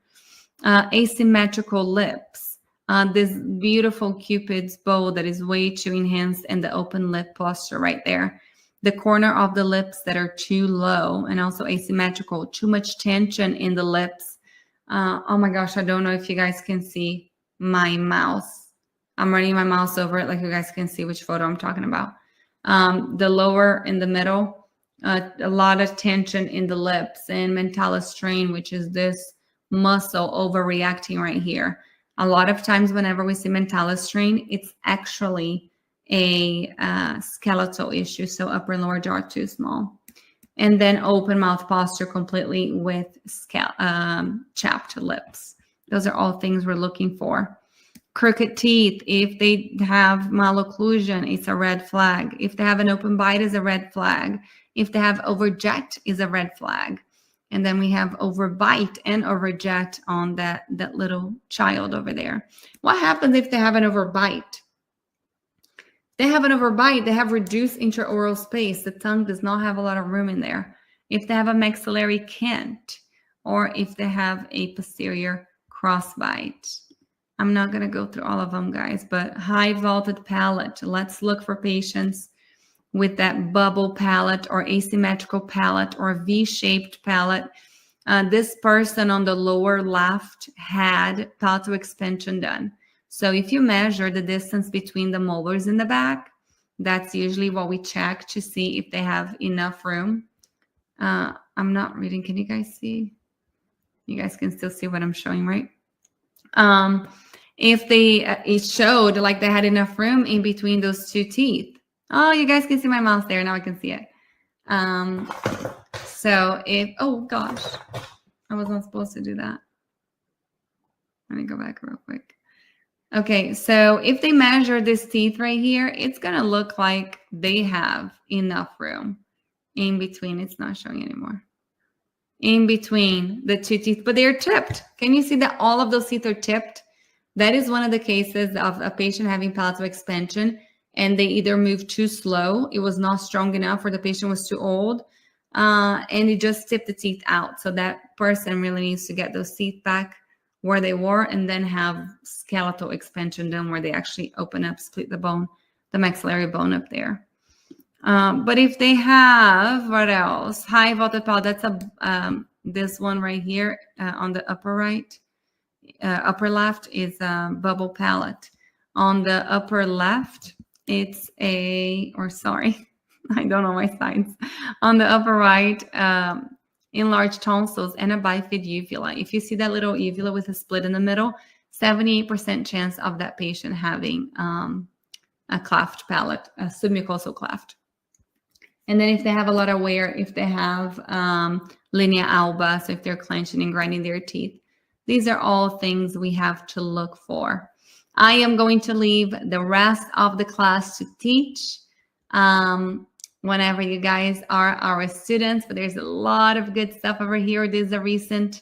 Asymmetrical lips. This beautiful Cupid's bow that is way too enhanced, and the open lip posture right there. the corner of the lips that are too low and also asymmetrical, too much tension in the lips. Oh my gosh, I don't know if you guys can see my mouse. I'm running my mouse over it like you guys can see which photo I'm talking about. The lower in the middle, a lot of tension in the lips, and mentalis strain, which is this muscle overreacting right here. A lot of times whenever we see mentalis strain, it's actually a skeletal issue. So upper and lower jaw are too small. And then open mouth posture completely with chapped lips. Those are all things we're looking for. Crooked teeth, if they have malocclusion, it's a red flag. If they have an open bite, is a red flag. If they have overjet, is a red flag. And then we have overbite and overjet on that little child over there. What happens if they have an overbite? They have an overbite, they have reduced intraoral space. The tongue does not have a lot of room in there. If they have a maxillary cant, or if they have a posterior crossbite. I'm not going to go through all of them, guys, but high vaulted palate. Let's look for patients with that bubble palate or asymmetrical palate or V-shaped palate. This person on the lower left had palatal expansion done. So if you measure the distance between the molars in the back, that's usually what we check to see if they have enough room. I'm not reading. Can you guys see? You guys can still see what I'm showing, right? If it showed like they had enough room in between those two teeth. Oh, you guys can see my mouse there. Now I can see it. So if, oh gosh, I wasn't supposed to do that. Let me go back real quick. Okay, so if they measure this teeth right here, it's going to look like they have enough room in between. It's not showing anymore. In between the two teeth, but they're tipped. Can you see that all of those teeth are tipped? That is one of the cases of a patient having palatal expansion, and they either moved too slow, it was not strong enough, or the patient was too old, and it just tipped the teeth out. So that person really needs to get those teeth back where they were, and then have skeletal expansion done where they actually open up, split the bone, the maxillary bone up there. But if they have, what else? High vaulted palate, that's this one right here on the upper right, upper left is a bubble palate. On the upper left, it's I don't know my signs. On the upper right, enlarged tonsils and a bifid uvula. If you see that little uvula with a split in the middle, 78% chance of that patient having a cleft palate, a submucosal cleft. And then if they have a lot of wear, if they have linea alba, so if they're clenching and grinding their teeth, these are all things we have to look for. I am going to leave the rest of the class to teach whenever you guys are our students, but there's a lot of good stuff over here. This is a recent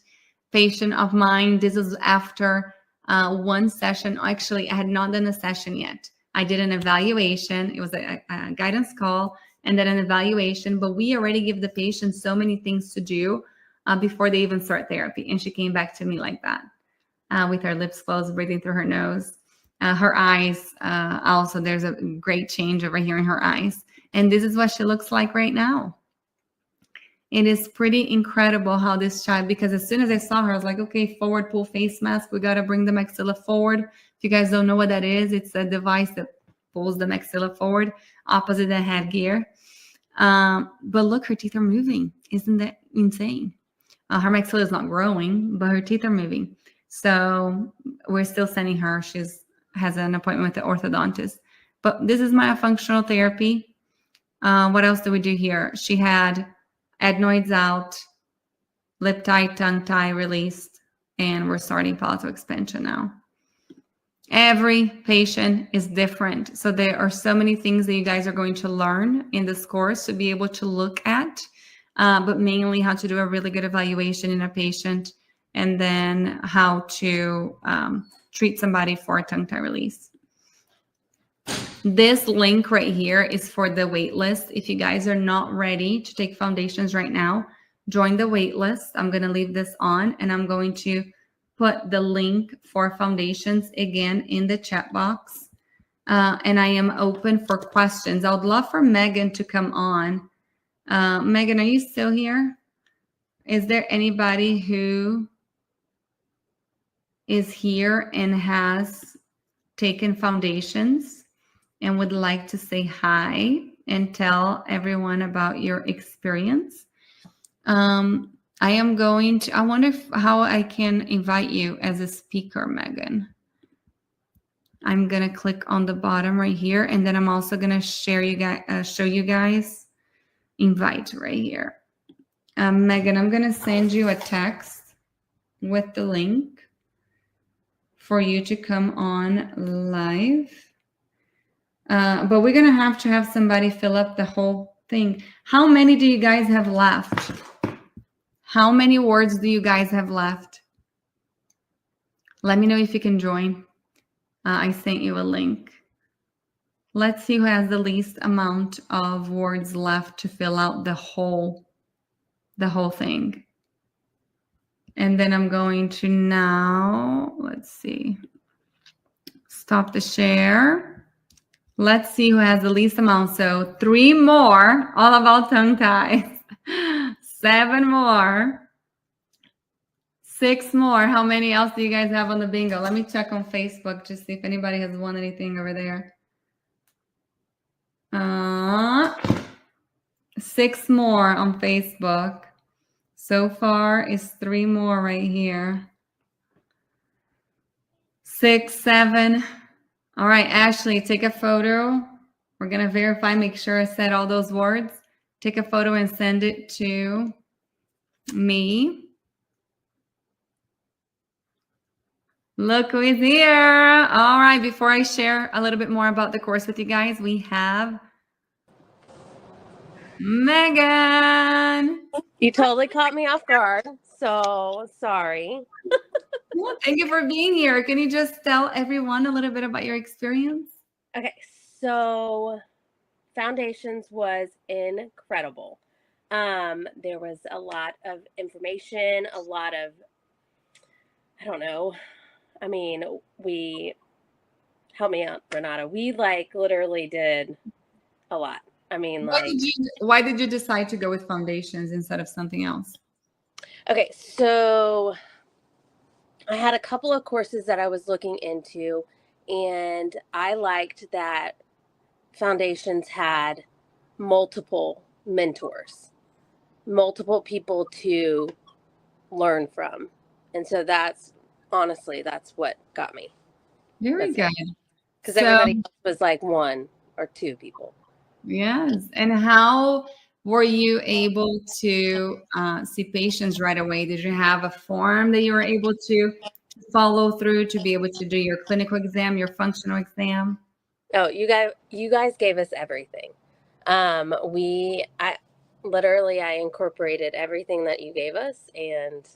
patient of mine. This is after one session. Actually, I had not done a session yet. I did an evaluation. It was a guidance call and then an evaluation, but we already give the patient so many things to do before they even start therapy. And she came back to me like that with her lips closed, breathing through her nose. Her eyes, also, there's a great change over here in her eyes. And this is what she looks like right now. It is pretty incredible how this child, because as soon as I saw her, I was like, okay, forward pull face mask. We got to bring the maxilla forward. If you guys don't know what that is, it's a device that pulls the maxilla forward, opposite the headgear. But look, her teeth are moving. Isn't that insane? Her maxilla is not growing, but her teeth are moving. So we're still sending her. She has an appointment with the orthodontist. But this is myofunctional therapy. What else do we do here? She had adenoids out, lip tie, tongue tie released, and we're starting palatal expansion now. Every patient is different. So there are so many things that you guys are going to learn in this course to be able to look at, but mainly how to do a really good evaluation in a patient, and then how to treat somebody for a tongue tie release. This link right here is for the wait list. If you guys are not ready to take foundations right now, join the wait list. I'm going to leave this on, and I'm going to put the link for foundations again in the chat box. and I am open for questions. I would love for Megan to come on. Megan, are you still here? Is there anybody who is here and has taken foundations and would like to say hi and tell everyone about your experience? I am going to, I wonder how I can invite you as a speaker, Megan. I'm going to click on the bottom right here, and then I'm also going to share you guys, show you guys invite right here. Megan, I'm going to send you a text with the link for you to come on live. But we're going to have somebody fill up the whole thing. How many do you guys have left? How many words do you guys have left? Let me know if you can join. I sent you a link. Let's see who has the least amount of words left to fill out the whole thing. And then I'm going to now, let's see, stop the share. Let's see who has the least amount. So 3 more, all about tongue ties. 7 more. 6 more. How many else do you guys have on the bingo? Let me check on Facebook to see if anybody has won anything over there. 6 more on Facebook. So far is 3 more right here. 6, 7. All right, Ashley, take a photo. We're going to verify, make sure I said all those words. Take a photo and send it to me. Look who is here. All right, before I share a little bit more about the course with you guys, we have Megan. You totally caught me off guard, so sorry. Well, thank you for being here. Can you just tell everyone a little bit about your experience? Okay, so Foundations was incredible. There was a lot of information, a lot of, I don't know. I mean, help me out, Renata. We literally did a lot. I mean, why did you decide to go with foundations instead of something else? Okay, so I had a couple of courses that I was looking into, and I liked that Foundations had multiple mentors, multiple people to learn from. And so that's what got me. Very good. Because everybody else was like 1 or 2 people. Yes. And how were you able to see patients right away? Did you have a form that you were able to follow through to be able to do your clinical exam, your functional exam? Oh, you guys gave us everything. I incorporated everything that you gave us, and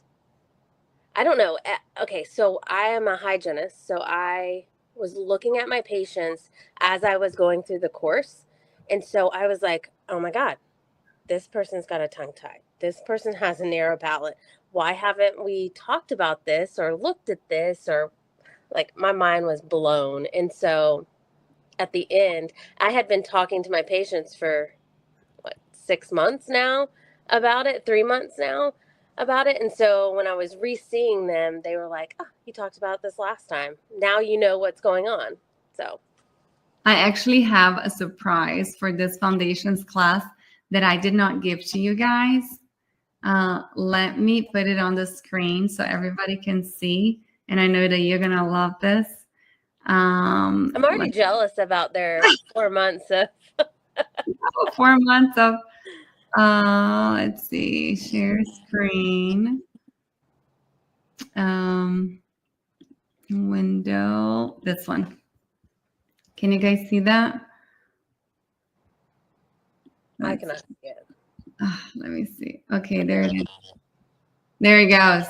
I don't know. Okay, so I am a hygienist, so I was looking at my patients as I was going through the course, and so I was like, oh my God, this person's got a tongue tie. This person has a narrow palate. Why haven't we talked about this or looked at this? Or my mind was blown. And so at the end, I had been talking to my patients for 6 months now about it, 3 months now about it. And so when I was re-seeing them, they were like, oh, you talked about this last time. Now you know what's going on. So I actually have a surprise for this foundations class that I did not give to you guys. Let me put it on the screen so everybody can see. And I know that you're going to love this. I'm already jealous about their 4 months of 4 months of let's see, share screen, window, this one. Can you guys see that? I cannot see it. Let me see. Okay, there it is. There it goes.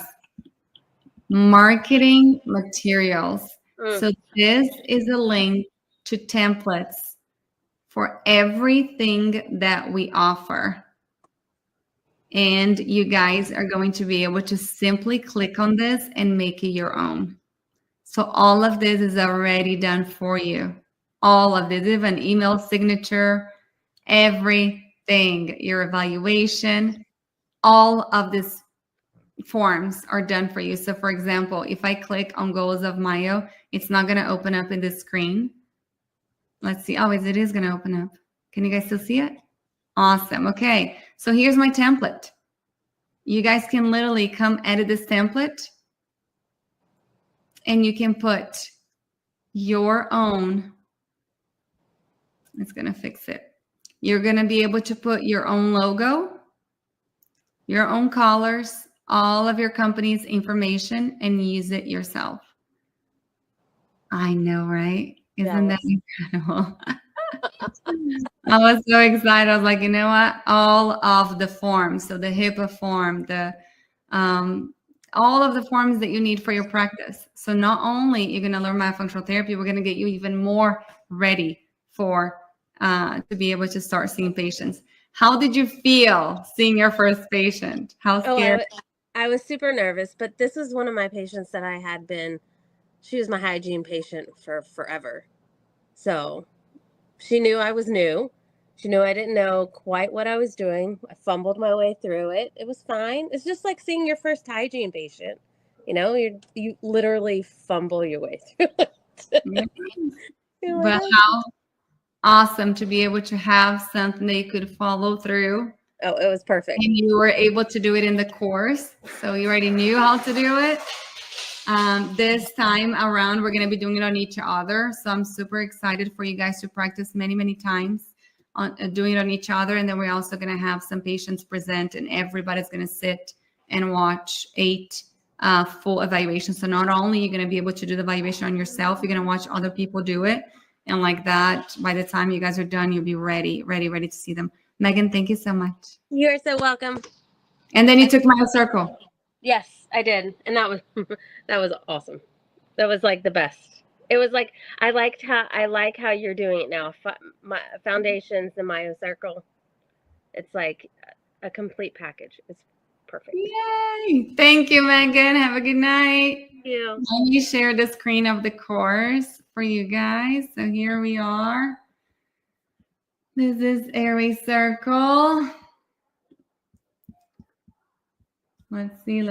Marketing materials. So this is a link to templates for everything that we offer. And you guys are going to be able to simply click on this and make it your own. So all of this is already done for you. all of this, even email signature, everything, your evaluation, all of these forms are done for you. So for example, if I click on goals of Myo, it's not going to open up in this screen. Let's see. Oh, it is going to open up. Can you guys still see it? Awesome. Okay. So here's my template. You guys can literally come edit this template and you can put your own. It's going to fix it. You're going to be able to put your own logo, your own colors, all of your company's information, and use it yourself. I know, right? Isn't that incredible? I was so excited. I was like, you know what? All of the forms, so the HIPAA form, the all of the forms that you need for your practice. So not only you're going to learn myofunctional therapy, we're going to get you even more ready for to be able to start seeing patients. How did you feel seeing your first patient? How scared? Oh, I was super nervous, but this is one of my patients that I had been, she was my hygiene patient for forever. So she knew I was new. She knew I didn't know quite what I was doing. I fumbled my way through it. It was fine. It's just like seeing your first hygiene patient. You know, you literally fumble your way through it. But how awesome to be able to have something that you could follow through. Oh, it was perfect. And you were able to do it in the course. So you already knew how to do it. This time around, we're going to be doing it on each other. So I'm super excited for you guys to practice many, many times on doing it on each other. And then we're also going to have some patients present and everybody's going to sit and watch 8 full evaluations. So not only you're going to be able to do the evaluation on yourself, you're going to watch other people do it. And like that, by the time you guys are done, you'll be ready to see them. Megan, thank you so much. You're so welcome. And then you took my circle. Yes, I did. And that was that was awesome. That was like the best. It was like I like how you're doing it now. My foundations, the Myo circle. It's like a complete package. It's perfect. Yay! Thank you, Megan. Have a good night. Thank you. Let me share the screen of the course for you guys. So here we are. This is Airway circle. Let's see.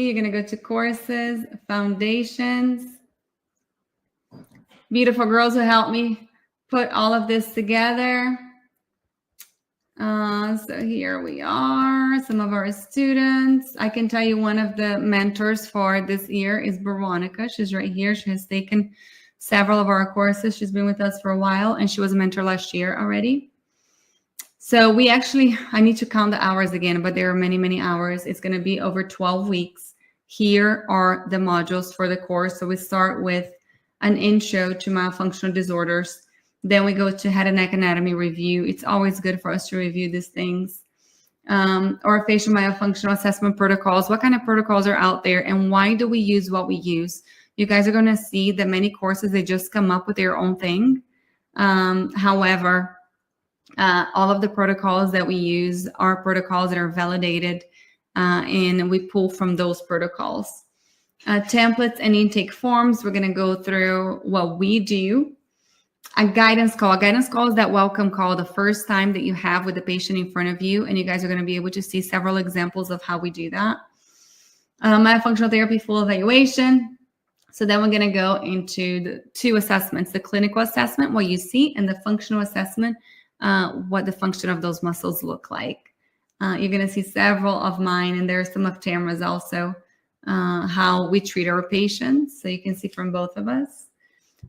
You're going to go to courses, foundations. Beautiful girls who helped me put all of this together. So here we are, some of our students. I can tell you one of the mentors for this year is Veronica. She's right here. She has taken several of our courses. She's been with us for a while, and she was a mentor last year already. So I need to count the hours again, but there are many, many hours. It's going to be over 12 weeks. Here are the modules for the course. So we start with an intro to myofunctional disorders. Then we go to head and neck anatomy review. It's always good for us to review these things. Orofacial myofunctional assessment protocols. What kind of protocols are out there and why do we use what we use? You guys are going to see that many courses, they just come up with their own thing. However, all of the protocols that we use are protocols that are validated and we pull from those protocols. Templates and intake forms. We're going to go through what we do. A guidance call. A guidance call is that welcome call the first time that you have with the patient in front of you, and you guys are going to be able to see several examples of how we do that. Myofunctional therapy full evaluation. So then we're going to go into the 2 assessments, the clinical assessment, what you see, and the functional assessment, what the function of those muscles look like. You're going to see several of mine, and there are some of Tamara's also, how we treat our patients. So you can see from both of us.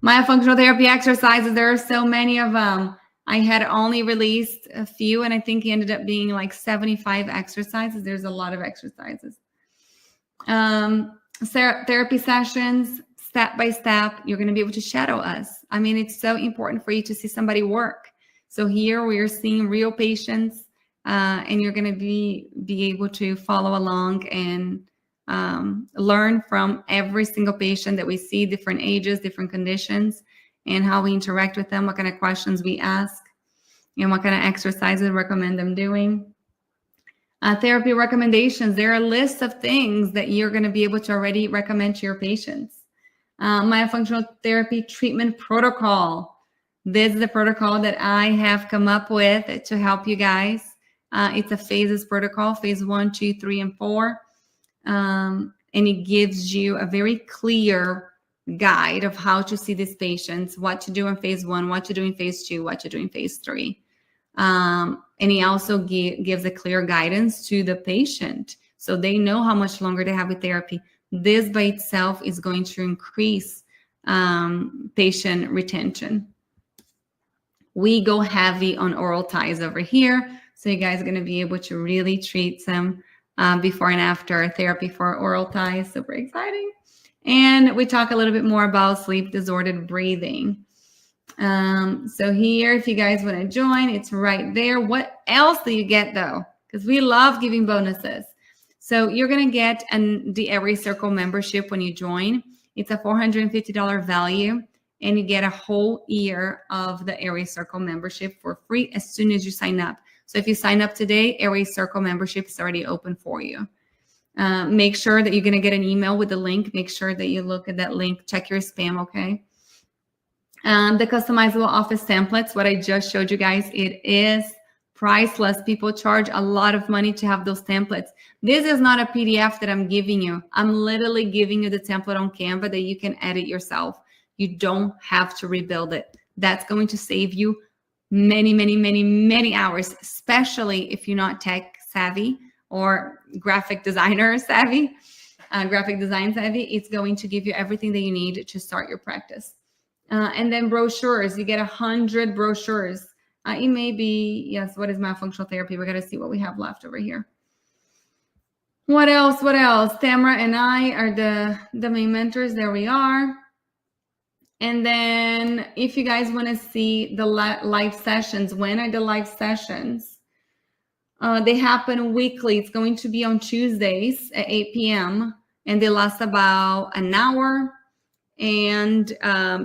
Myofunctional therapy exercises, there are so many of them. I had only released a few, and I think it ended up being like 75 exercises. There's a lot of exercises. Therapy sessions, step by step. You're going to be able to shadow us. I mean, it's so important for you to see somebody work. So here we are seeing real patients, and you're going to be able to follow along and learn from every single patient that we see, different ages, different conditions, and how we interact with them, what kind of questions we ask, and what kind of exercises recommend them doing. Therapy recommendations. There are lists of things that you're going to be able to already recommend to your patients. Myofunctional therapy treatment protocol. This is the protocol that I have come up with to help you guys. It's a phases protocol, phase 1, 2, 3, and 4. And it gives you a very clear guide of how to see these patients, what to do in phase 1, what to do in phase 2, what to do in phase 3. And he also gives a clear guidance to the patient so they know how much longer they have with therapy. This by itself is going to increase patient retention. We go heavy on oral ties over here. So you guys are going to be able to really treat some before and after therapy for oral ties. Super exciting. And we talk a little bit more about sleep disordered breathing. So here, if you guys want to join, it's right there. What else do you get though? Because we love giving bonuses. So you're going to get the Airway Circle membership when you join. It's a $450 value, and you get a whole year of the Airway Circle membership for free as soon as you sign up. So if you sign up today, Airway Circle membership is already open for you. Make sure that you're going to get an email with the link. Make sure that you look at that link. Check your spam, okay? The customizable office templates, what I just showed you guys, it is priceless. People charge a lot of money to have those templates. This is not a PDF that I'm giving you. I'm literally giving you the template on Canva that you can edit yourself. You don't have to rebuild it. That's going to save you many, many, many, many hours, especially if you're not tech savvy or graphic designer savvy, graphic design savvy. It's going to give you everything that you need to start your practice. And then brochures, you get 100 brochures. It may be, yes, what is myofunctional therapy? We got to see what we have left over here. What else? What else? Tamara and I are the main mentors. There we are. And then if you guys want to see the live sessions, when are the live sessions? They happen weekly. It's going to be on Tuesdays at 8 p.m. and they last about an hour. And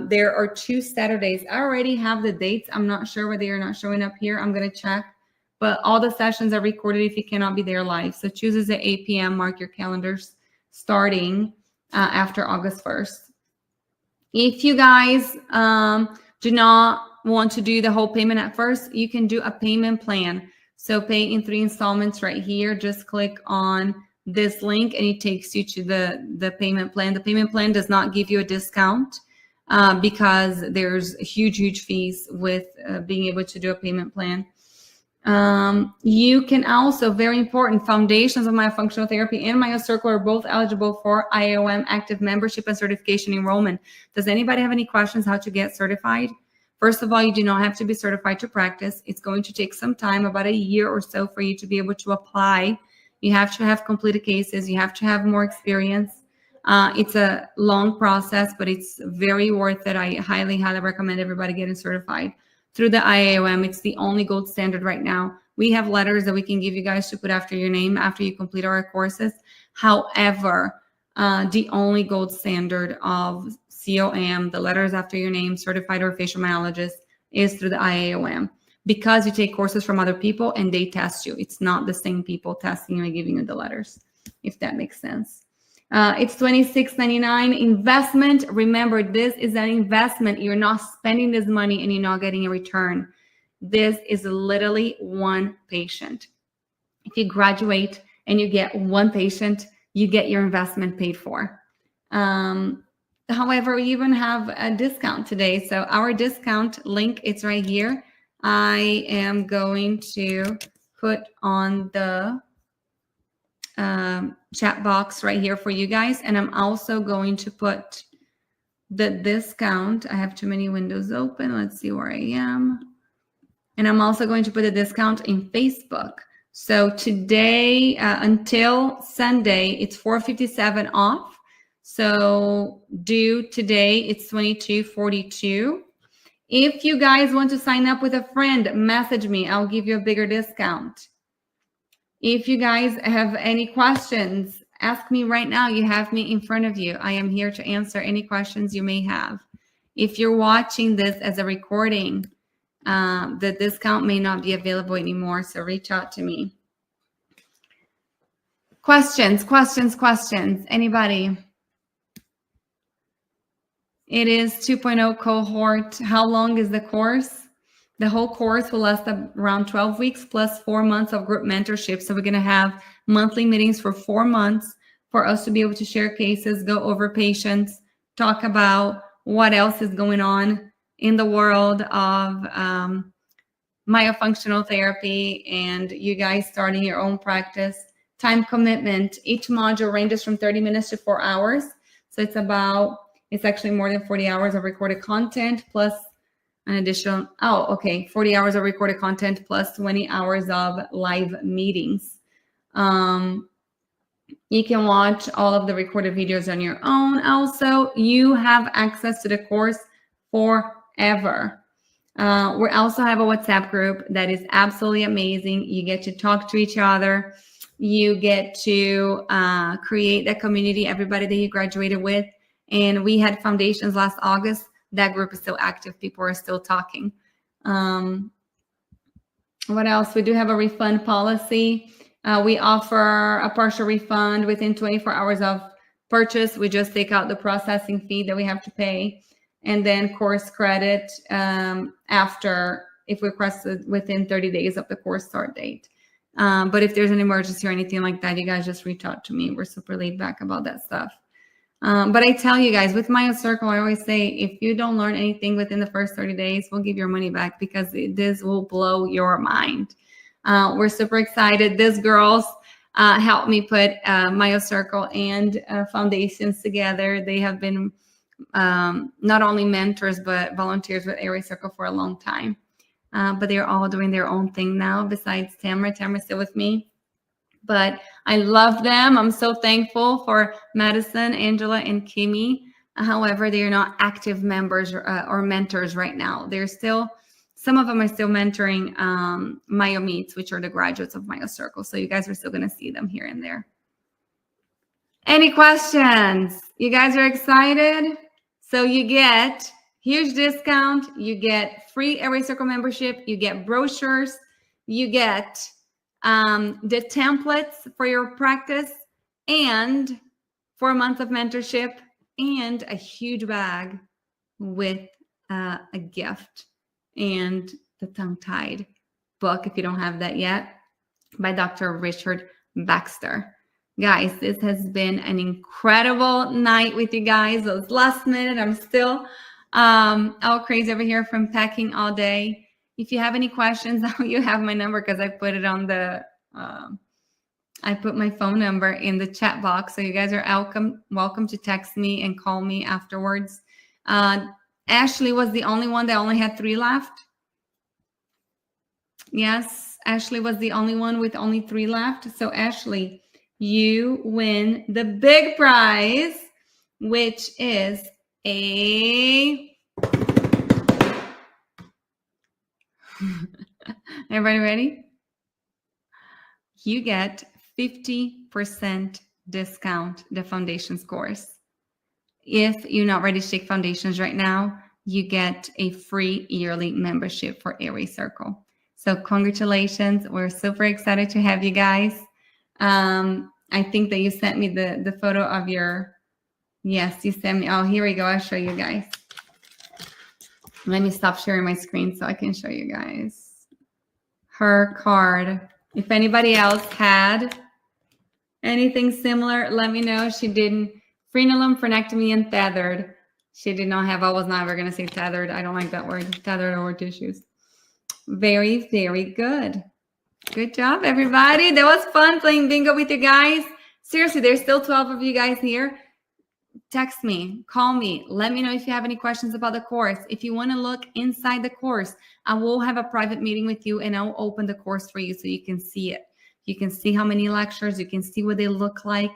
there are 2 Saturdays. I already have the dates. I'm not sure why they are not showing up here. I'm going to check. But all the sessions are recorded if you cannot be there live. So Tuesdays at 8 p.m. Mark your calendars starting after August 1st. If you guys do not want to do the whole payment at first, you can do a payment plan. So pay in 3 installments right here. Just click on this link and it takes you to the payment plan. The payment plan does not give you a discount because there's huge fees with being able to do a payment plan. You can also, very important, Foundations of Myofunctional Therapy and MyoCircle are both eligible for IOM active membership and certification enrollment. Does anybody have any questions how to get certified? First of all, you do not have to be certified to practice. It's going to take some time, about a year or so, for you to be able to apply. You have to have completed cases. You have to have more experience. It's a long process, but it's very worth it. I highly recommend everybody getting certified through the IAOM. It's the only gold standard right now. We have letters that we can give you guys to put after your name after you complete our courses. However, the only gold standard of COM, the letters after your name, certified orofacial myologist, is through the IAOM, because you take courses from other people and they test you. It's not the same people testing you and giving you the letters, if that makes sense. It's $26.99 investment. Remember, this is an investment. You're not spending this money and you're not getting a return. This is literally one patient. If you graduate and you get one patient, you get your investment paid for. However, we even have a discount today. So our discount link, it's right here. I am going to put on the chat box right here for you guys. And I'm also going to put the discount. I have too many windows open. Let's see where I am. And I'm also going to put a discount in Facebook. So today until Sunday, it's $457 off. So due today, it's $22.42. If you guys want to sign up with a friend, message me. I'll give you a bigger discount. If you guys have any questions, ask me right now. You have me in front of you. I am here to answer any questions you may have. If you're watching this as a recording, the discount may not be available anymore, so reach out to me. Questions? Anybody? It is 2.0 cohort. How long is the course? The whole course will last around 12 weeks plus 4 months of group mentorship. So we're going to have monthly meetings for 4 months for us to be able to share cases, go over patients, talk about what else is going on in the world of myofunctional therapy, and you guys starting your own practice. Time commitment. Each module ranges from 30 minutes to 4 hours. So it's actually more than 40 hours of recorded content plus an additional, 40 hours of recorded content plus 20 hours of live meetings. You can watch all of the recorded videos on your own. Also, you have access to the course forever. We also have a WhatsApp group that is absolutely amazing. You get to talk to each other. You get to create that community, everybody that you graduated with. And we had foundations last August. That group is still active. People are still talking. What else? We do have a refund policy. We offer a partial refund within 24 hours of purchase. We just take out the processing fee that we have to pay. And then course credit after, if requested within 30 days of the course start date. But if there's an emergency or anything like that, you guys just reach out to me. We're super laid back about that stuff. But I tell you guys, with MyoCircle, I always say, if you don't learn anything within the first 30 days, we'll give your money back because this will blow your mind. We're super excited. These girls helped me put MyoCircle and foundations together. They have been not only mentors, but volunteers with Airway Circle for a long time. But they're all doing their own thing now besides Tamara. Tamara's still with me. But I love them. I'm so thankful for Madison, Angela, and Kimmy. However, they are not active members or mentors right now. They're still, some of them are still mentoring Myo Meets, which are the graduates of MyoCircle. So you guys are still going to see them here and there. Any questions? You guys are excited? So you get huge discount. You get free Airway Circle membership. You get brochures. You get the templates for your practice and 4 months of mentorship and a huge bag with a gift and the tongue-tied book, if you don't have that yet, by Dr. Richard Baxter. Guys, this has been an incredible night with you guys. It was last minute. I'm still all crazy over here from packing all day. If you have any questions, you have my number because I put it on the, I put my phone number in the chat box. So you guys are welcome to text me and call me afterwards. Ashley was the only one that only had 3 left. Yes, Ashley was the only one with only 3 left. So Ashley, you win the big prize, which is a... Everybody ready? You get 50% discount the foundations course. If you're not ready to take foundations right now, you get a free yearly membership for Airway Circle. So congratulations. We're super excited to have you guys. I think that you sent me the photo of your, yes, you sent me. Oh, here we go. I'll show you guys. Let me stop sharing my screen so I can show you guys her card. If anybody else had anything similar, let me know. She didn't. Frenulum, frenectomy, and tethered. She did not have. I was not ever going to say tethered. I don't like that word. Tethered or tissues. Very, very good. Good job, everybody. That was fun playing bingo with you guys. Seriously, there's still 12 of you guys here. Text me, call me, let me know if you have any questions about the course. If you want to look inside the course, I will have a private meeting with you and I'll open the course for you so you can see it. You can see how many lectures, you can see what they look like.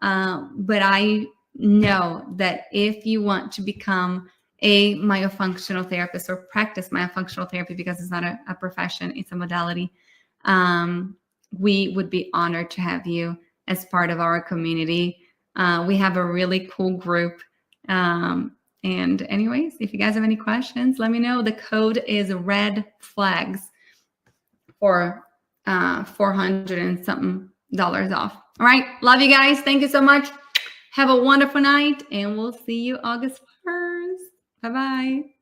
But I know that if you want to become a myofunctional therapist or practice myofunctional therapy, because it's not a profession, it's a modality, we would be honored to have you as part of our community. We have a really cool group. And anyways, if you guys have any questions, let me know. The code is red flags for $400 and something off. All right. Love you guys. Thank you so much. Have a wonderful night and we'll see you August 1st. Bye-bye.